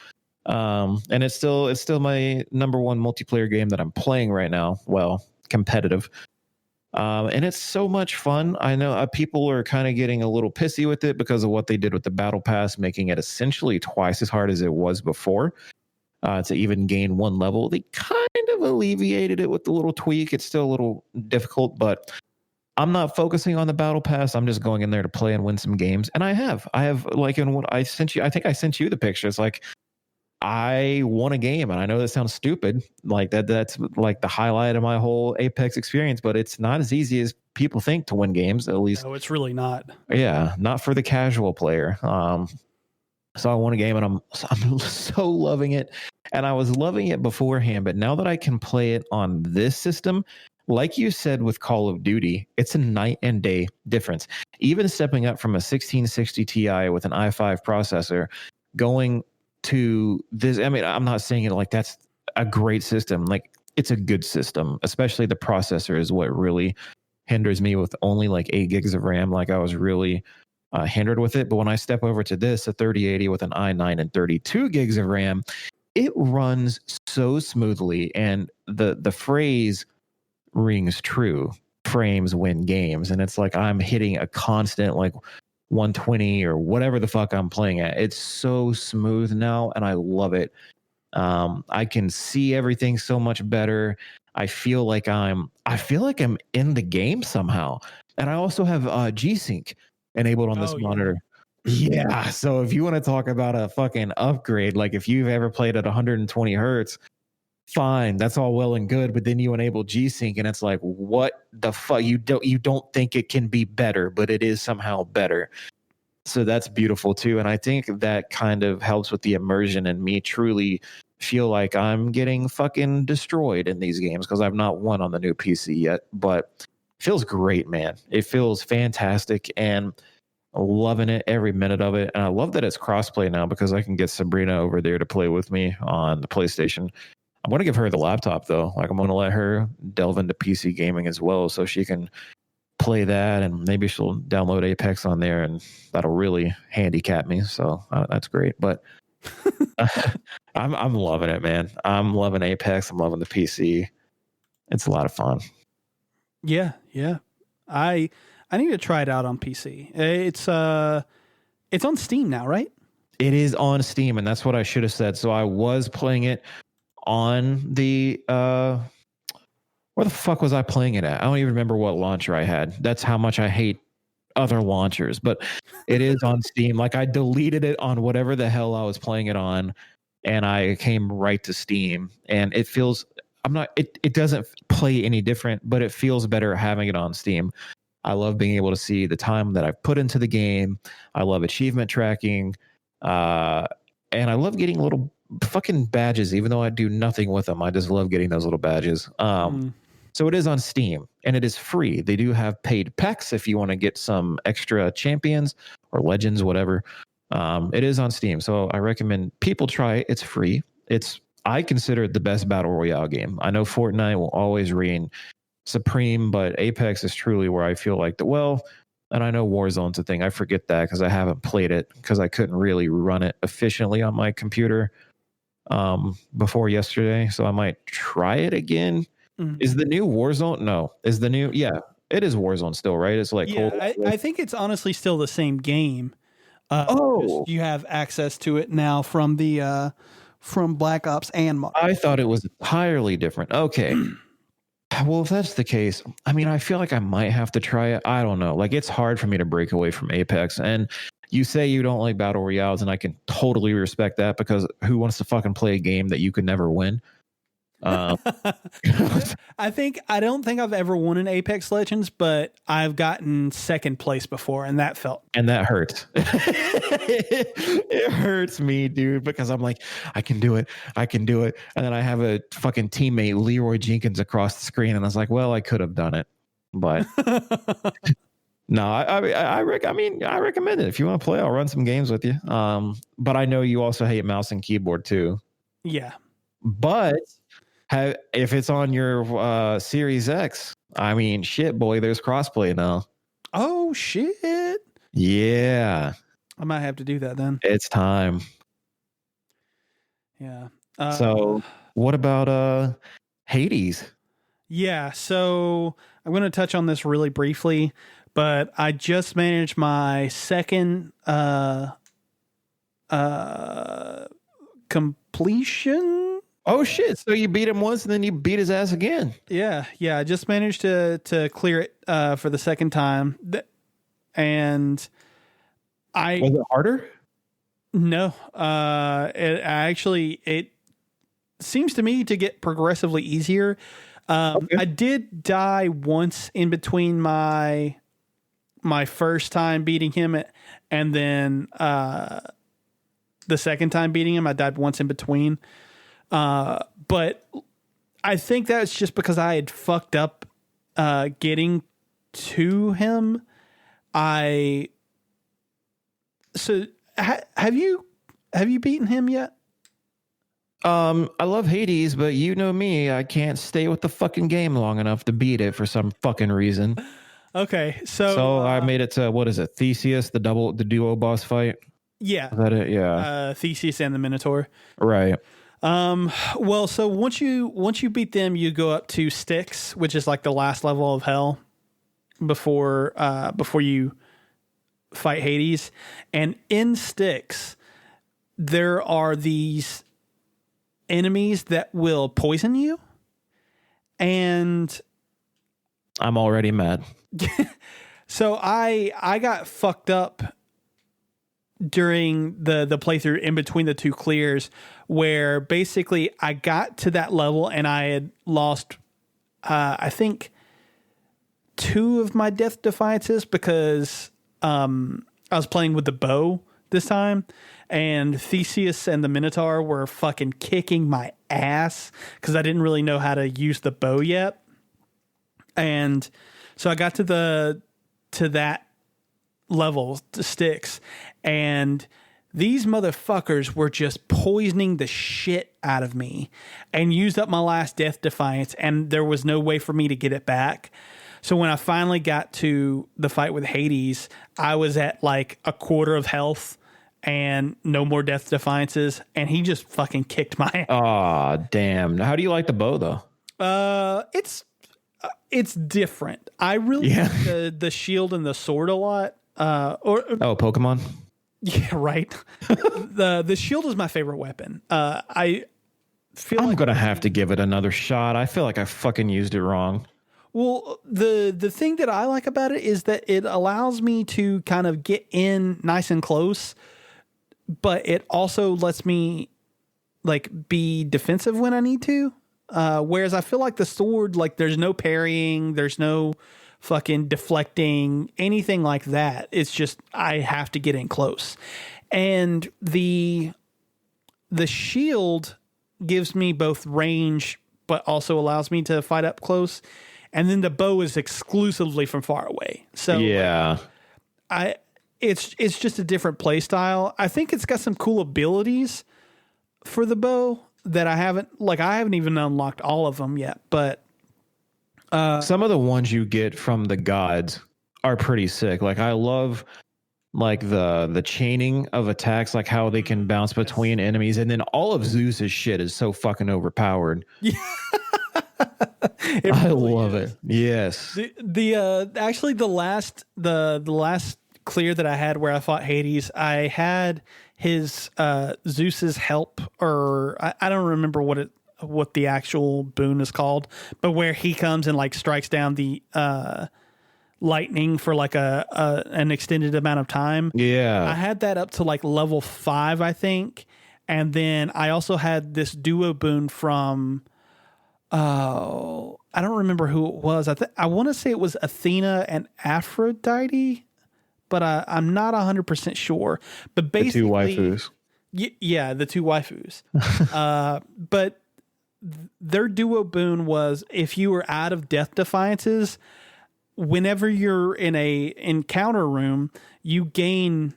And it's still my number one multiplayer game that I'm playing right now. Well, competitive. And it's so much fun. I know people are kind of getting a little pissy with it because of what they did with the battle pass, making it essentially twice as hard as it was before. To even gain 1 level. They kind of alleviated it with the little tweak. It's still a little difficult, but I'm not focusing on the battle pass. I'm just going in there to play and win some games. And I have like in what I sent you, I think I sent you the pictures. Like I won a game, and I know that sounds stupid. Like that's like the highlight of my whole Apex experience, but it's not as easy as people think to win games, at least. No, it's really not. Yeah, not for the casual player. So I won a game, and I'm so loving it. And I was loving it beforehand, but now that I can play it on this system, like you said with Call of Duty, it's a night and day difference. Even stepping up from a 1660 Ti with an i5 processor, going to this, I mean, I'm not saying it like that's a great system. Like it's a good system, especially the processor is what really hinders me with only like 8 gigs of RAM. Like I was really hindered with it. But when I step over to this, a 3080 with an i9 and 32 gigs of RAM, it runs so smoothly. And the phrase rings true: frames win games. And it's like I'm hitting a constant like 120 or whatever the fuck I'm playing at. It's so smooth now, and I love it. I can see everything so much better. I feel like I'm in the game somehow. And I also have G-Sync enabled on this monitor. Yeah. So if you want to talk about a fucking upgrade, like if you've ever played at 120 hertz, fine, that's all well and good. But then you enable G-Sync, and it's like, what the fuck? You don't think it can be better, but it is somehow better. So that's beautiful too. And I think that kind of helps with the immersion and me truly feel like I'm getting fucking destroyed in these games because I've not won on the new PC yet. But it feels great, man. It feels fantastic, and loving it every minute of it. And I love that it's crossplay now because I can get Sabrina over there to play with me on the PlayStation. I'm going to give her the laptop though. Like I'm going to let her delve into PC gaming as well, so she can play that, and maybe she'll download Apex on there, and that'll really handicap me. So that's great. But I'm loving it, man. I'm loving Apex. I'm loving the PC. It's a lot of fun. Yeah, yeah. I need to try it out on PC. It's on Steam now, right? It is on Steam, and that's what I should have said. So I was playing it on the where the fuck was I playing it at? I don't even remember what launcher I had. That's how much I hate other launchers, but it is on Steam. Like I deleted it on whatever the hell I was playing it on, and I came right to Steam, and it feels it doesn't play any different, but it feels better having it on Steam. I love being able to see the time that I've put into the game. I love achievement tracking. And I love getting little fucking badges, even though I do nothing with them. I just love getting those little badges. So it is on Steam, and it is free. They do have paid packs if you want to get some extra champions or legends, whatever. It is on Steam, so I recommend people try it. It's free. I consider it the best battle royale game. I know Fortnite will always reign supreme, but Apex is truly where I feel like and I know Warzone's a thing. I forget that because I haven't played it because I couldn't really run it efficiently on my computer before yesterday. So I might try it again. Is the new Warzone? No. Is the new? Yeah, it is Warzone still, right? It's like Cold. I think it's honestly still the same game. You have access to it now from the from Black Ops and Modern. I thought it was entirely different. Okay. Well, if that's the case, I mean, I feel like I might have to try it. I don't know. Like, it's hard for me to break away from Apex. And you say you don't like battle royales, and I can totally respect that because who wants to fucking play a game that you could never win? I don't think I've ever won an Apex Legends, but I've gotten second place before, and that hurts. It hurts me, dude, because I'm like, I can do it, and then I have a fucking teammate, Leroy Jenkins, across the screen, and I was like, well, I could have done it, but no, I recommend it. If you want to play, I'll run some games with you. But I know you also hate mouse and keyboard too. Yeah, but if it's on your Series X, I mean, shit, boy, there's crossplay now. Oh, shit. Yeah. I might have to do that then. It's time. Yeah. So what about Hades? Yeah, so I'm going to touch on this really briefly, but I just managed my second completion. Oh shit! So you beat him once, and then you beat his ass again. Yeah. I just managed to clear it for the second time, and was it harder? No, it seems to me to get progressively easier. Okay. I did die once in between my first time beating him, and then the second time beating him. I died once in between. But I think that's just because I had fucked up getting to him. Have you beaten him yet? I love Hades, but you know me, I can't stay with the fucking game long enough to beat it for some fucking reason. Okay, so I made it to, what is it, Theseus, the duo boss fight? Yeah. Is that it? Yeah. Theseus and the Minotaur. Right. Well, so once you beat them, you go up to Styx, which is like the last level of hell before you fight Hades. And in Styx, there are these enemies that will poison you. And I'm already mad. So I got fucked up during the playthrough in between the two clears, where basically I got to that level and I had lost I think 2 of my death defiances because I was playing with the bow this time, and Theseus and the Minotaur were fucking kicking my ass because I didn't really know how to use the bow yet. And so I got to that level, to Styx, and These motherfuckers were just poisoning the shit out of me and used up my last Death Defiance, and there was no way for me to get it back. So when I finally got to the fight with Hades, I was at like a quarter of health and no more Death Defiances, and he just fucking kicked my ass. Oh, damn. How do you like the bow, though? It's different. I really like the shield and the sword a lot. Pokemon? Yeah, right. The shield is my favorite weapon. I feel I'm gonna have to give it another shot. I feel like I fucking used it wrong. Well, the thing that I like about it is that it allows me to kind of get in nice and close, but it also lets me like be defensive when I need to. Whereas I feel like the sword, like there's no parrying, there's no fucking deflecting, anything like that. It's just I have to get in close. And the shield gives me both range but also allows me to fight up close. And then the bow is exclusively from far away. So yeah. It's just a different play style. I think it's got some cool abilities for the bow that I haven't even unlocked all of them yet, but some of the ones you get from the gods are pretty sick. Like I love like the chaining of attacks, like how they can bounce between enemies, and then all of Zeus's shit is so fucking overpowered. Yeah. I love it. Yes. Actually the last clear that I had where I fought Hades, I had his Zeus's help, or I don't remember what the actual boon is called, but where he comes and like strikes down the lightning for like an extended amount of time. Yeah. I had that up to like level 5, I think. And then I also had this duo boon from I don't remember who it was. I want to say it was Athena and Aphrodite, but I'm not 100% sure. But basically, the two waifus. Yeah, the two waifus. But their duo boon was if you were out of Death Defiances, whenever you're in a encounter room, you gain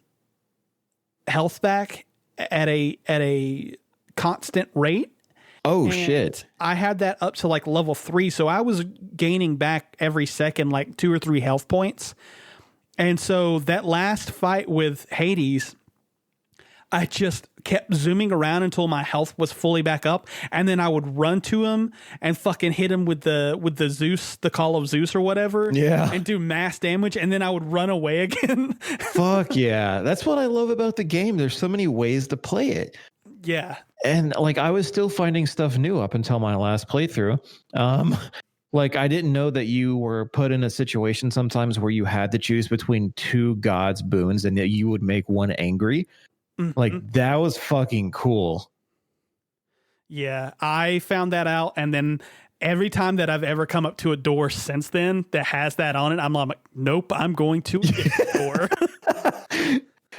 health back at a constant rate. Oh, and shit. I had that up to like level 3. So I was gaining back every second, like 2 or 3 health points. And so that last fight with Hades, I just kept zooming around until my health was fully back up. And then I would run to him and fucking hit him with the Zeus, the Call of Zeus or whatever. Yeah. And do mass damage. And then I would run away again. Fuck yeah. That's what I love about the game. There's so many ways to play it. Yeah. And like I was still finding stuff new up until my last playthrough. Like I didn't know that you were put in a situation sometimes where you had to choose between 2 gods boons and that you would make one angry. Mm-hmm. Like that was fucking cool. Yeah, I found that out, and then every time that I've ever come up to a door since then that has that on it, I'm like, nope, I'm going to a door.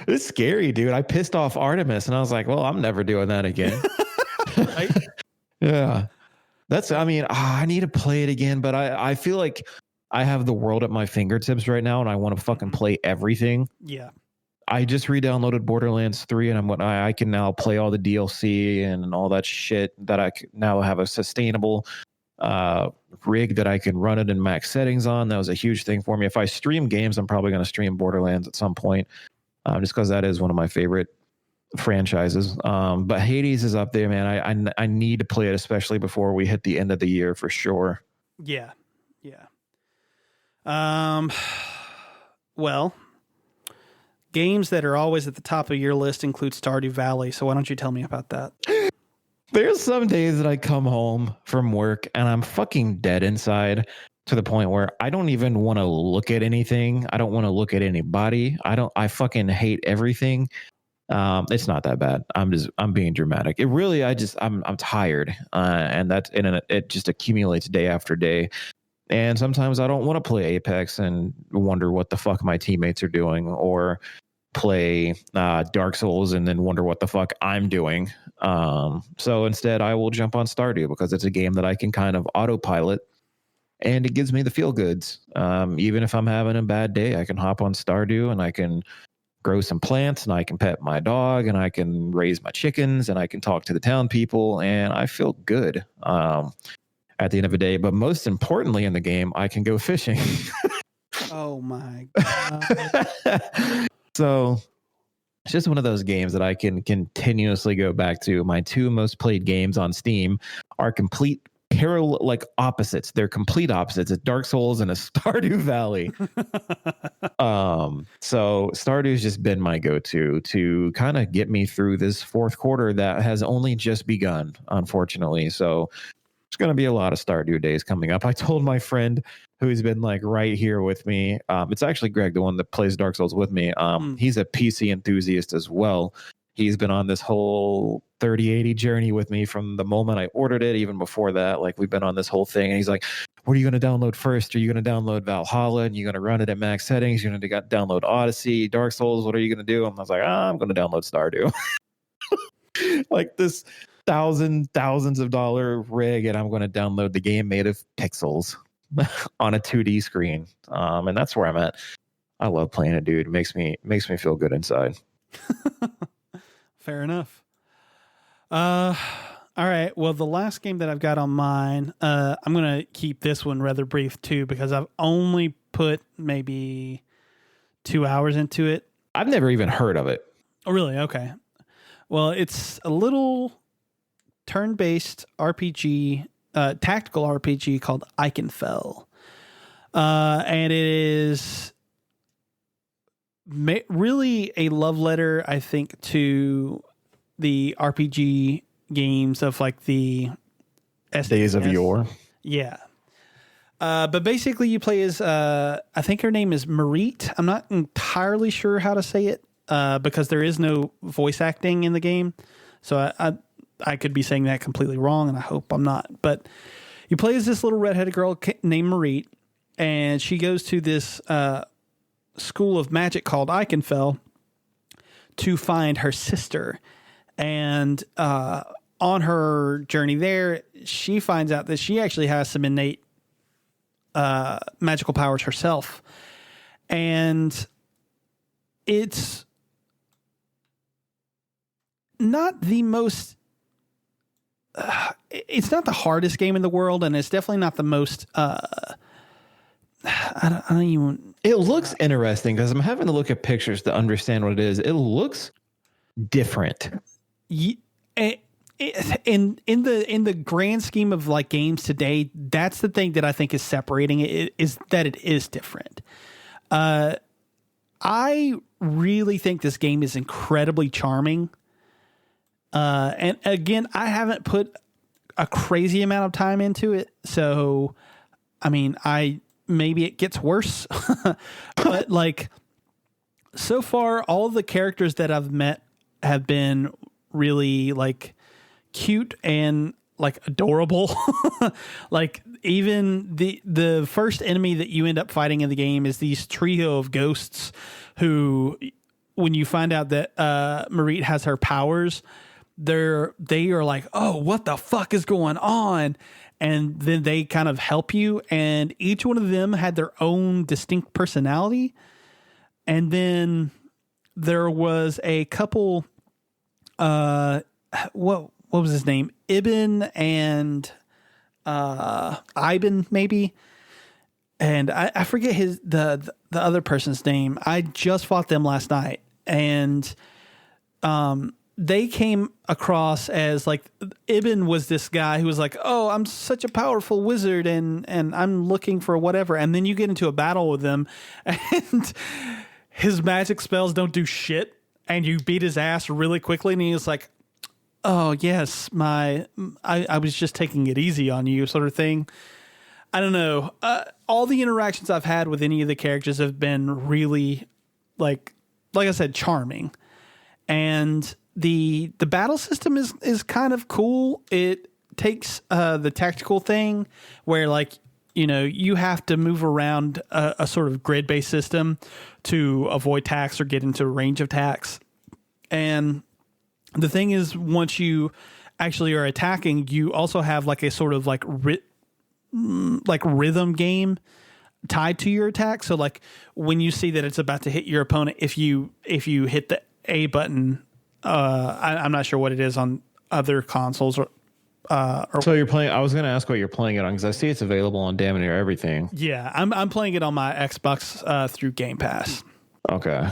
It's scary, dude. I pissed off Artemis and I was like, well, I'm never doing that again. Right? Yeah. I need to play it again, but I feel like I have the world at my fingertips right now and I want to fucking play everything. Yeah. I just re-downloaded Borderlands 3 and I can now play all the DLC and all that shit that I now have a sustainable rig that I can run it in max settings on. That was a huge thing for me. If I stream games, I'm probably going to stream Borderlands at some point. Just because that is one of my favorite franchises. But Hades is up there, man. I need to play it, especially before we hit the end of the year for sure. Yeah. Yeah. Well, games that are always at the top of your list include Stardew Valley. So why don't you tell me about that? There's some days that I come home from work and I'm fucking dead inside. To the point where I don't even want to look at anything. I don't want to look at anybody. I fucking hate everything. It's not that bad. I'm being dramatic. It really, I'm tired. And it just accumulates day after day. And sometimes I don't want to play Apex and wonder what the fuck my teammates are doing, or play Dark Souls and then wonder what the fuck I'm doing. So instead I will jump on Stardew because it's a game that I can kind of autopilot. And it gives me the feel goods. Even if I'm having a bad day, I can hop on Stardew and I can grow some plants, and I can pet my dog, and I can raise my chickens, and I can talk to the town people, and I feel good at the end of the day. But most importantly in the game, I can go fishing. Oh my God. So it's just one of those games that I can continuously go back to. My two most played games on Steam are complete parallel, like opposites. They're complete opposites. It's Dark Souls and a Stardew Valley. So Stardew's just been my go-to to kind of get me through this fourth quarter that has only just begun, unfortunately. So there's going to be a lot of Stardew days coming up. I told my friend who's been like right here with me. It's actually Greg, the one that plays Dark Souls with me. He's a PC enthusiast as well. He's been on this whole 3080 journey with me from the moment I ordered it, even before that. Like, we've been on this whole thing. And he's like, what are you going to download first? Are you going to download Valhalla and you're going to run it at max settings? You're going to download Odyssey, Dark Souls. What are you going to do? And I was like, I'm going to download Stardew. Like this thousands of dollar rig, and I'm going to download the game made of pixels on a 2D screen. And that's where I'm at. I love playing it, dude. It makes me feel good inside. Fair enough. All right. Well, the last game that I've got on mine, I'm going to keep this one rather brief too, because I've only put maybe 2 hours into it. I've never even heard of it. Oh, really? Okay. Well, it's a little turn-based RPG, tactical RPG called Eichenfell. And it is really a love letter, I think, to the RPG games of like the Days of Yore. Yeah. But basically you play as, I think her name is Marit. I'm not entirely sure how to say it, because there is no voice acting in the game. So I could be saying that completely wrong, and I hope I'm not. But you play as this little redheaded girl named Marit, and she goes to this school of magic called Eichenfell to find her sister. And on her journey there, she finds out that she actually has some innate magical powers herself. And it's not the most... it's not the hardest game in the world, and it's definitely not the most... I don't even... It looks interesting because I'm having to look at pictures to understand what it is. It looks different. In the grand scheme of like games today, that's the thing that I think is separating it, is that it is different. I really think this game is incredibly charming. And again, I haven't put a crazy amount of time into it, so I mean, maybe it gets worse, but like so far, all the characters that I've met have been really like cute and like adorable. Like even the first enemy that you end up fighting in the game is these trio of ghosts who, when you find out that Marit has her powers, they are like, oh, what the fuck is going on? And then they kind of help you, and each one of them had their own distinct personality. And then there was a couple, what was his name? Ibn and Iban, maybe. And I forget the other person's name. I just fought them last night, and they came across as like, Ibn was this guy who was like, oh, I'm such a powerful wizard and I'm looking for whatever. And then you get into a battle with him and his magic spells don't do shit. And you beat his ass really quickly. And he's like, oh yes, I was just taking it easy on you, sort of thing. I don't know. All the interactions I've had with any of the characters have been really like I said, charming. And the battle system is kind of cool. It takes the tactical thing where, like, you know, you have to move around a sort of grid-based system to avoid attacks or get into a range of attacks. And the thing is, once you actually are attacking, you also have like a sort of like rhythm game tied to your attack. So like when you see that it's about to hit your opponent, if you hit the A button, I'm not sure what it is on other consoles or So you're playing. I was going to ask what you're playing it on because I see it's available on damn near everything. yeah, I'm playing it on my Xbox through Game Pass. Okay.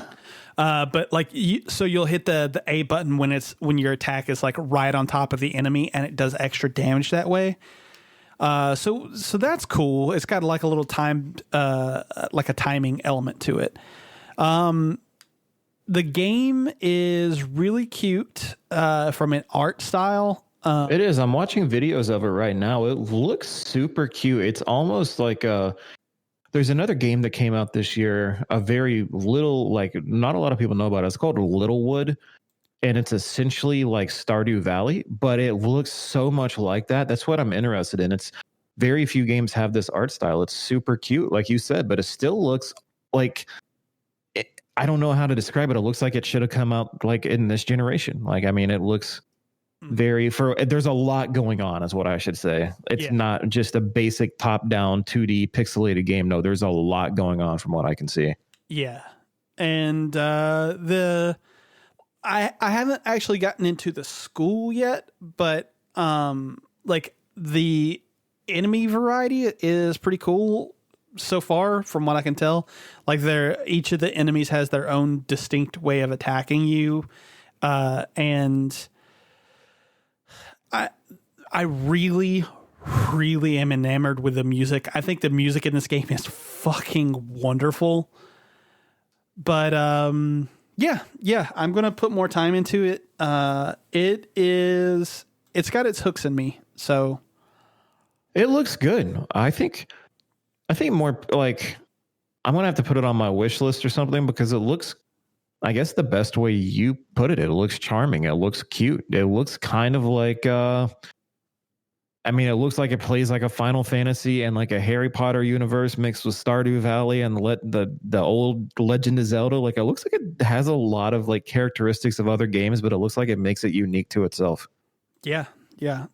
But like so you'll hit the A button when your attack is like right on top of the enemy and it does extra damage that way. So that's cool. It's got like a little time, like a timing element to it. The game is really cute from an art style. It is. I'm watching videos of it right now. It looks super cute. It's almost like there's another game that came out this year, a very little, like not a lot of people know about it. It's called Littlewood, and it's essentially like Stardew Valley, but it looks so much like that. That's what I'm interested in. It's very few games have this art style. It's super cute, like you said, but it still looks like I don't know how to describe it. It looks like it should have come out like in this generation. Like, I mean, it looks there's a lot going on is what I should say. It's not just a basic top-down 2D pixelated game. No, there's a lot going on from what I can see. Yeah. And I haven't actually gotten into the school yet, but like the enemy variety is pretty cool so far from what I can tell. Like each of the enemies has their own distinct way of attacking you. And I really, really am enamored with the music. I think the music in this game is fucking wonderful. But yeah, I'm gonna put more time into it. It's got its hooks in me. So it looks good. I think more like I'm gonna have to put it on my wish list or something because it looks, I guess the best way you put it, it looks charming. It looks cute. It looks kind of like, I mean, it looks like it plays like a Final Fantasy and like a Harry Potter universe mixed with Stardew Valley and the old Legend of Zelda. Like it looks like it has a lot of like characteristics of other games, but it looks like it makes it unique to itself. Yeah. Yeah.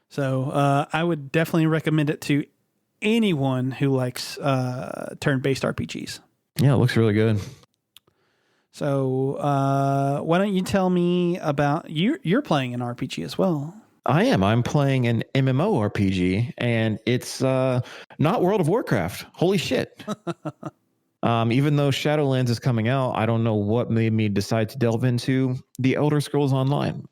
So I would definitely recommend it to anyone who likes turn-based RPGs. Yeah, it looks really good. So why don't you tell me about you're playing an RPG as well? I am. I'm playing an MMORPG, and it's not World of Warcraft. Holy shit. Even though Shadowlands is coming out, I don't know what made me decide to delve into The Elder Scrolls Online.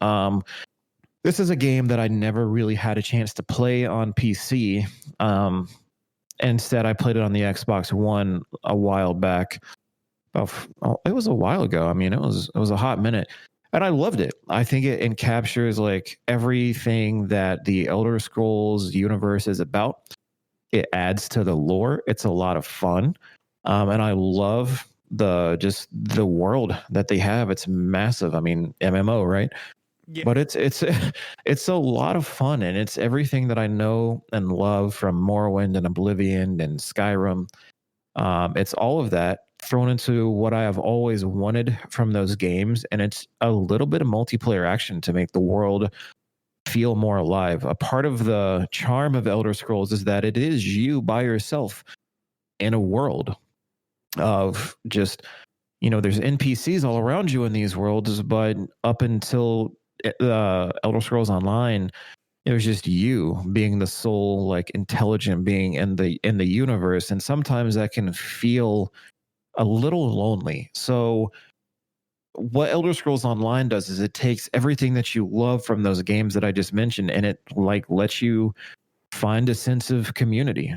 This is a game that I never really had a chance to play on PC. Instead, I played it on the Xbox One a while back. It was a while ago. I mean, it was a hot minute. And I loved it. I think it encaptures like everything that the Elder Scrolls universe is about. It adds to the lore. It's a lot of fun. And I love the world that they have. It's massive. I mean, MMO, right? Yeah. But it's a lot of fun, and it's everything that I know and love from Morrowind and Oblivion and Skyrim. It's all of that thrown into what I have always wanted from those games, and it's a little bit of multiplayer action to make the world feel more alive. A part of the charm of Elder Scrolls is that it is you by yourself in a world of just, there's NPCs all around you in these worlds, but up until Elder Scrolls Online, it was just you being the sole like intelligent being in the universe, and sometimes that can feel a little lonely. So what Elder Scrolls Online does is it takes everything that you love from those games that I just mentioned, and it like lets you find a sense of community.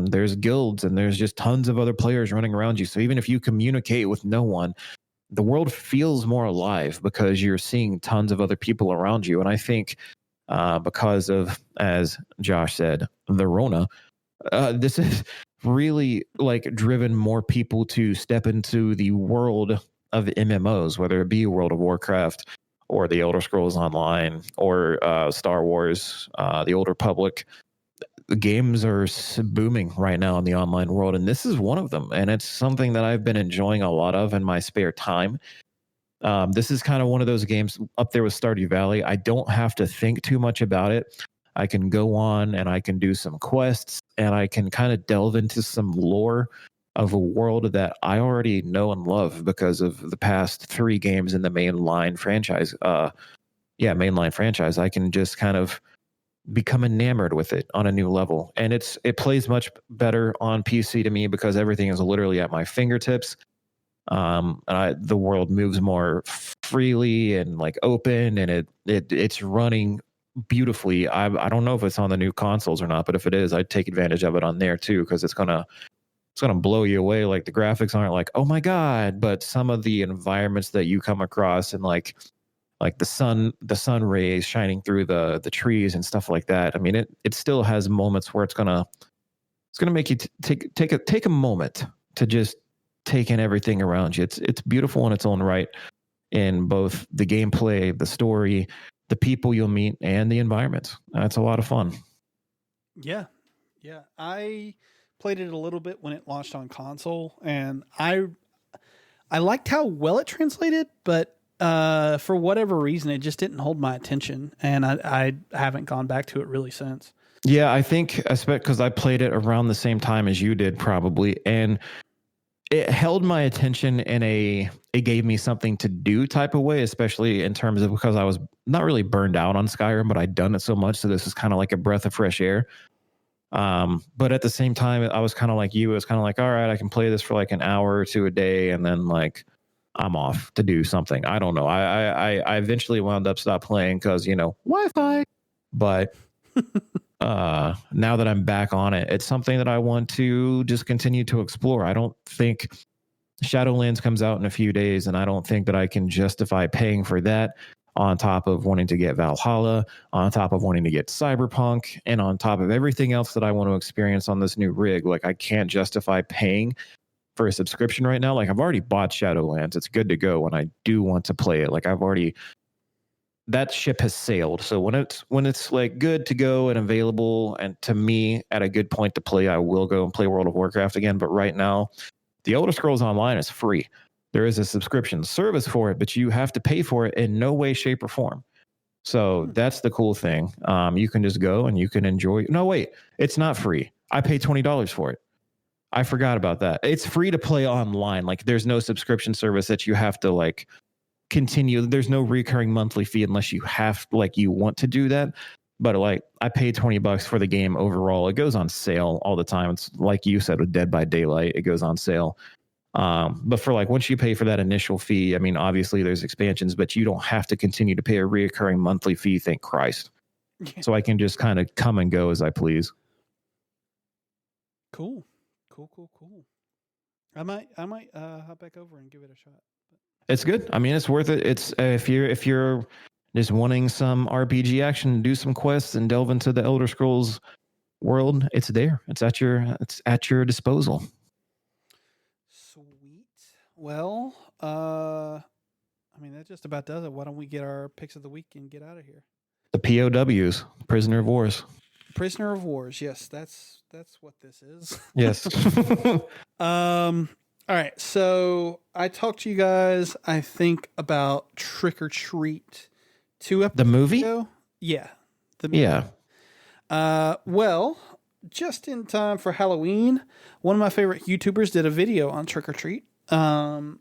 There's guilds and there's just tons of other players running around you. So even if you communicate with no one, the world feels more alive because you're seeing tons of other people around you. And I think because of, as Josh said, the Rona, this is really like driven more people to step into the world of MMOs, whether it be World of Warcraft or the Elder Scrolls Online or Star Wars, the Old Republic. The games are booming right now in the online world, and this is one of them. And it's something that I've been enjoying a lot of in my spare time. This is kind of one of those games up there with Stardew Valley. I don't have to think too much about it. I can go on and I can do some quests, and I can kind of delve into some lore of a world that I already know and love because of the past 3 games in the mainline franchise. Mainline franchise. I can just kind of become enamored with it on a new level. And it plays much better on PC to me because everything is literally at my fingertips. The world moves more freely and like open, and it's running beautifully. I don't know if it's on the new consoles or not, but if it is, I'd take advantage of it on there too, because it's gonna blow you away. Like the graphics aren't like, oh my god, but some of the environments that you come across, and like the sun rays shining through the trees and stuff like that. I mean, it still has moments where it's gonna make you take a moment to just take in everything around you. It's beautiful in its own right, in both the gameplay, the story, the people you'll meet, and the environments. It's a lot of fun. Yeah. I played it a little bit when it launched on console, and I liked how well it translated, but for whatever reason, it just didn't hold my attention, and I haven't gone back to it really since. Yeah, I think because I played it around the same time as you did, probably, and it held my attention in it gave me something to do type of way, especially in terms of because I was not really burned out on Skyrim, but I'd done it so much, so this is kind of like a breath of fresh air. But at the same time, I was kind of like you. It was kind of like, all right, I can play this for like an hour or two a day, and then like I'm off to do something. I don't know. I eventually wound up stop playing because Wi-Fi. But now that I'm back on it, it's something that I want to just continue to explore. I don't think Shadowlands comes out in a few days, and I don't think that I can justify paying for that on top of wanting to get Valhalla, on top of wanting to get Cyberpunk, and on top of everything else that I want to experience on this new rig. Like, I can't justify paying for a subscription right now. Like, I've already bought Shadowlands. It's good to go, and I do want to play it. Like, that ship has sailed. So when it's like good to go and available and to me at a good point to play, I will go and play World of Warcraft again. But right now, the Elder Scrolls Online is free. There is a subscription service for it, but you have to pay for it in no way, shape, or form. So that's the cool thing. You can just go and you can enjoy. No, wait, it's not free. I pay $20 for it. I forgot about that. It's free to play online. Like, there's no subscription service that you have to like continue. There's no recurring monthly fee unless you want to do that. But like, I paid $20 for the game overall. It goes on sale all the time. It's like you said with Dead by Daylight, it goes on sale. But for like, once you pay for that initial fee, I mean, obviously there's expansions, but you don't have to continue to pay a reoccurring monthly fee. Thank Christ. Yeah. So I can just kind of come and go as I please. Cool. I might hop back over and give it a shot. It's good. I mean, it's worth it. It's if you're just wanting some RPG action, do some quests and delve into the Elder Scrolls world, it's there. It's at your disposal. Sweet. Well, I mean, that just about does it. Why don't we get our picks of the week and get out of here? The POWs, Prisoner of Wars. Prisoner of Wars. Yes, that's what this is. Yes. All right, so I talked to you guys, I think, about Trick or Treat 2 episodes The movie? ago. Yeah. The movie. Yeah. Well, just in time for Halloween, one of my favorite YouTubers did a video on Trick or Treat. And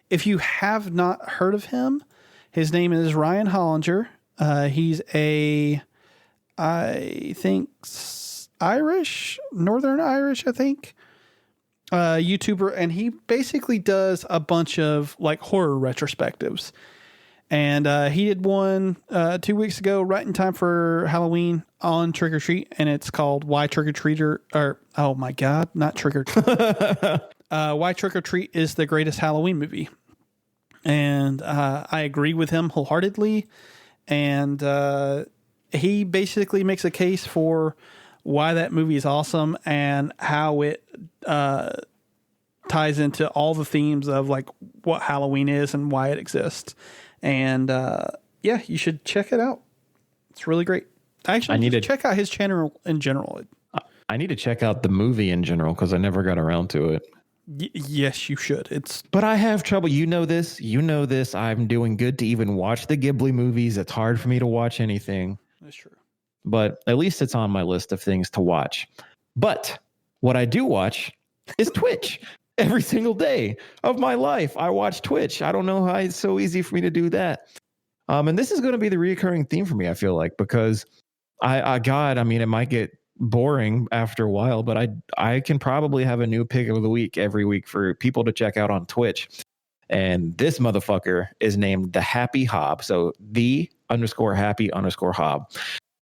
if you have not heard of him, his name is Ryan Hollinger. He's I think, Northern Irish, I think. YouTuber, and he basically does a bunch of like horror retrospectives, and he did one 2 weeks ago right in time for Halloween on Trick or Treat, and it's called Why Trick or Treater, or oh my god, not Trick or Treat. Why Trick or Treat is the greatest Halloween movie, and I agree with him wholeheartedly, and he basically makes a case for why that movie is awesome and how it ties into all the themes of like what Halloween is and why it exists. And yeah, you should check it out. It's really great. Actually, I need to check out his channel in general. I need to check out the movie in general because I never got around to it. Yes, you should. But I have trouble. You know this. I'm doing good to even watch the Ghibli movies. It's hard for me to watch anything. That's true. But at least it's on my list of things to watch. But what I do watch is Twitch. Every single day of my life, I watch Twitch. I don't know how it's so easy for me to do that. And this is going to be the recurring theme for me, I feel like, because I mean, it might get boring after a while, but I can probably have a new pick of the week every week for people to check out on Twitch. And this motherfucker is named the Happy Hob. So _happy_hob.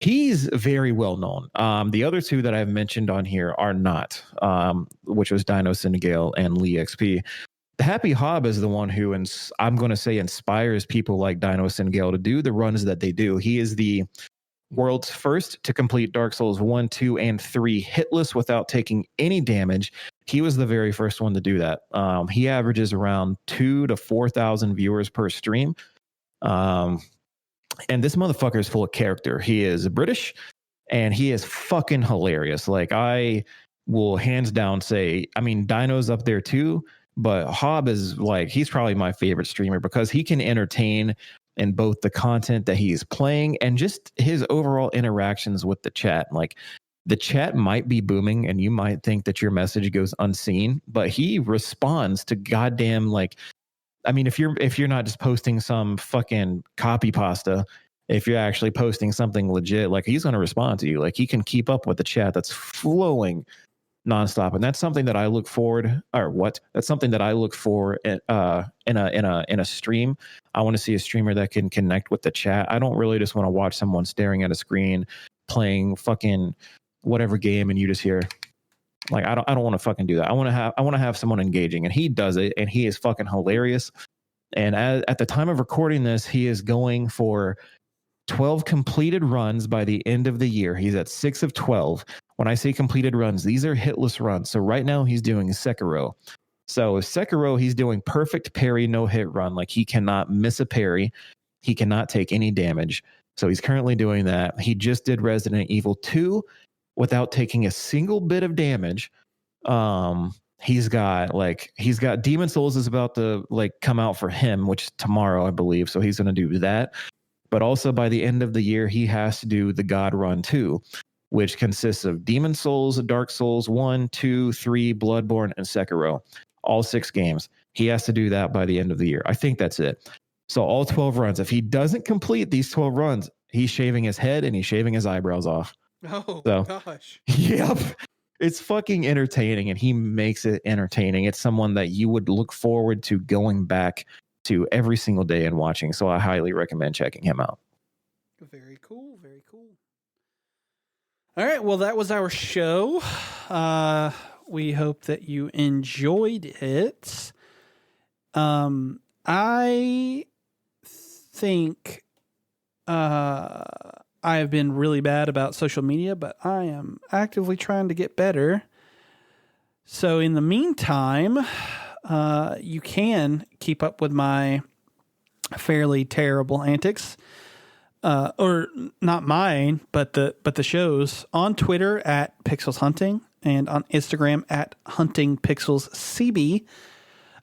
He's very well known. The other two that I've mentioned on here are not, which was Dino Senegale and Lee XP. The Happy Hob is the one who, I'm going to say, inspires people like Dino Senegale to do the runs that they do. He is the world's first to complete Dark Souls 1, 2, and 3 hitless without taking any damage. He was the very first one to do that. He averages around 2,000 to 4,000 viewers per stream. And this motherfucker is full of character. He is British and he is fucking hilarious. Like, I will hands down say, I mean, Dino's up there too, but Hob is like, he's probably my favorite streamer because he can entertain in both the content that he's playing and just his overall interactions with the chat. Like, the chat might be booming and you might think that your message goes unseen, but he responds to goddamn, like, I mean, if you're not just posting some fucking copy pasta, if you're actually posting something legit, like, he's going to respond to you. Like, he can keep up with the chat that's flowing nonstop, and that's something that I look forward. That's something that I look for in a stream. I want to see a streamer that can connect with the chat. I don't really just want to watch someone staring at a screen playing fucking whatever game and you just hear. Like, I don't want to fucking do that. I want to have someone engaging, and he does it, and he is fucking hilarious. And at the time of recording this, he is going for 12 completed runs by the end of the year. He's at 6 of 12. When I say completed runs, these are hitless runs. So right now he's doing Sekiro. So Sekiro, he's doing perfect parry, no hit run. Like, he cannot miss a parry. He cannot take any damage. So he's currently doing that. He just did Resident Evil 2 without taking a single bit of damage. He's got Demon Souls is about to come out for him, which is tomorrow, I believe. So he's going to do that. But also by the end of the year, he has to do the God Run 2, which consists of Demon Souls, Dark Souls 1, 2, 3, Bloodborne, and Sekiro. All 6 games. He has to do that by the end of the year. I think that's it. So all 12 runs. If he doesn't complete these 12 runs, he's shaving his head and he's shaving his eyebrows off. Oh, so, gosh. Yep. It's fucking entertaining, and he makes it entertaining. It's someone that you would look forward to going back to every single day and watching. So I highly recommend checking him out. Very cool. Very cool. All right. Well, that was our show. We hope that you enjoyed it. I think I have been really bad about social media, but I am actively trying to get better. So in the meantime, you can keep up with my fairly terrible antics, or not mine, but the show's on Twitter at Pixels Hunting and on Instagram at Hunting Pixels CB.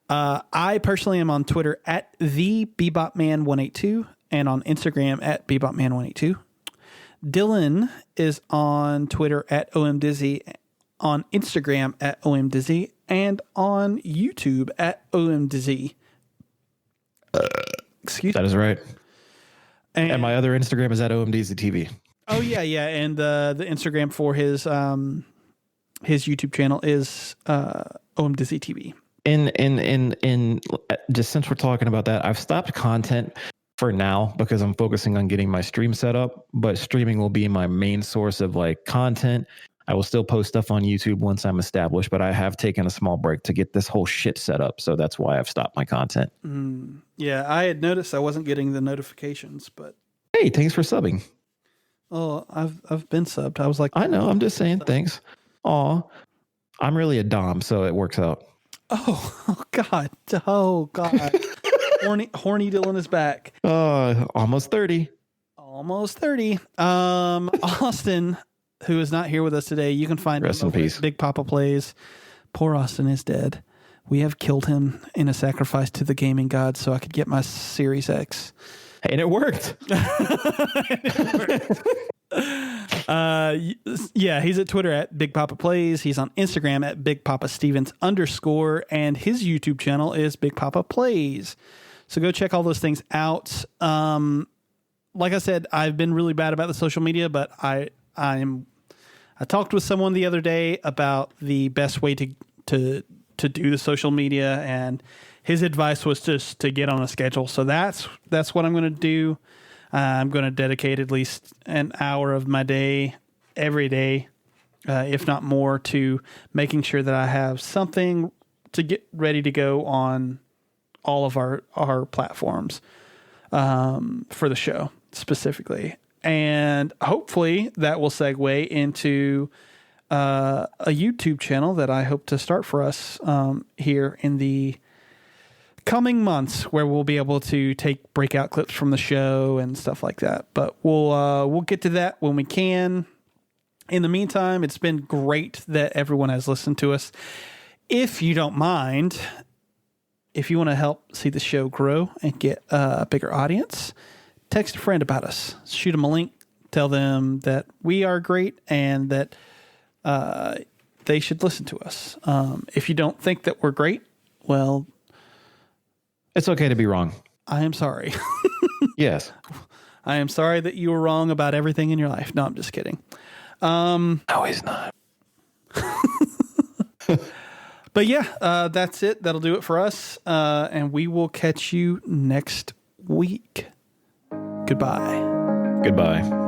I personally am on Twitter at the BebopMan182 and on Instagram at BebopMan182. Dylan is on Twitter at OMDizzy, on Instagram at OMDizzy, and on YouTube at OMDizzy. Excuse me. That is right. And my other Instagram is at OMDizzyTV. Oh, yeah. And the Instagram for his YouTube channel is OMDizzyTV. In just since we're talking about that, I've stopped content for now because I'm focusing on getting my stream set up, but streaming will be my main source of content. I will still post stuff on YouTube once I'm established, but I have taken a small break to get this whole shit set up. So that's why I've stopped my content. Yeah, I had noticed I wasn't getting the notifications, but hey, thanks for subbing. Oh, I've been subbed. I was like, I know, I'm just saying thanks. Aw, I'm really a dom, so it works out. Oh God. Horny Dylan is back. Almost 30. Austin, who is not here with us today, you can find Rest him in peace. Big Papa Plays. Poor Austin is dead. We have killed him in a sacrifice to the gaming gods so I could get my Series X. And it worked. Yeah, he's at Twitter at Big Papa Plays. He's on Instagram at Big Papa Stevens _, and his YouTube channel is Big Papa Plays. So go check all those things out. Like I said, I've been really bad about the social media, but I talked with someone the other day about the best way to do the social media, and his advice was just to get on a schedule. So that's what I'm going to do. I'm going to dedicate at least an hour of my day every day, if not more, to making sure that I have something to get ready to go on all of our platforms for the show specifically. And hopefully that will segue into a YouTube channel that I hope to start for us here in the coming months, where we'll be able to take breakout clips from the show and stuff like that. But we'll get to that when we can. In the meantime, it's been great that everyone has listened to us. If you don't mind, if you want to help see the show grow and get a bigger audience, text a friend about us. Shoot them a link. Tell them that we are great and that they should listen to us. If you don't think that we're great, well, it's okay to be wrong. I am sorry. Yes. I am sorry that you were wrong about everything in your life. No, I'm just kidding. No, he's not. But yeah, that's it. That'll do it for us. And we will catch you next week. Goodbye. Goodbye.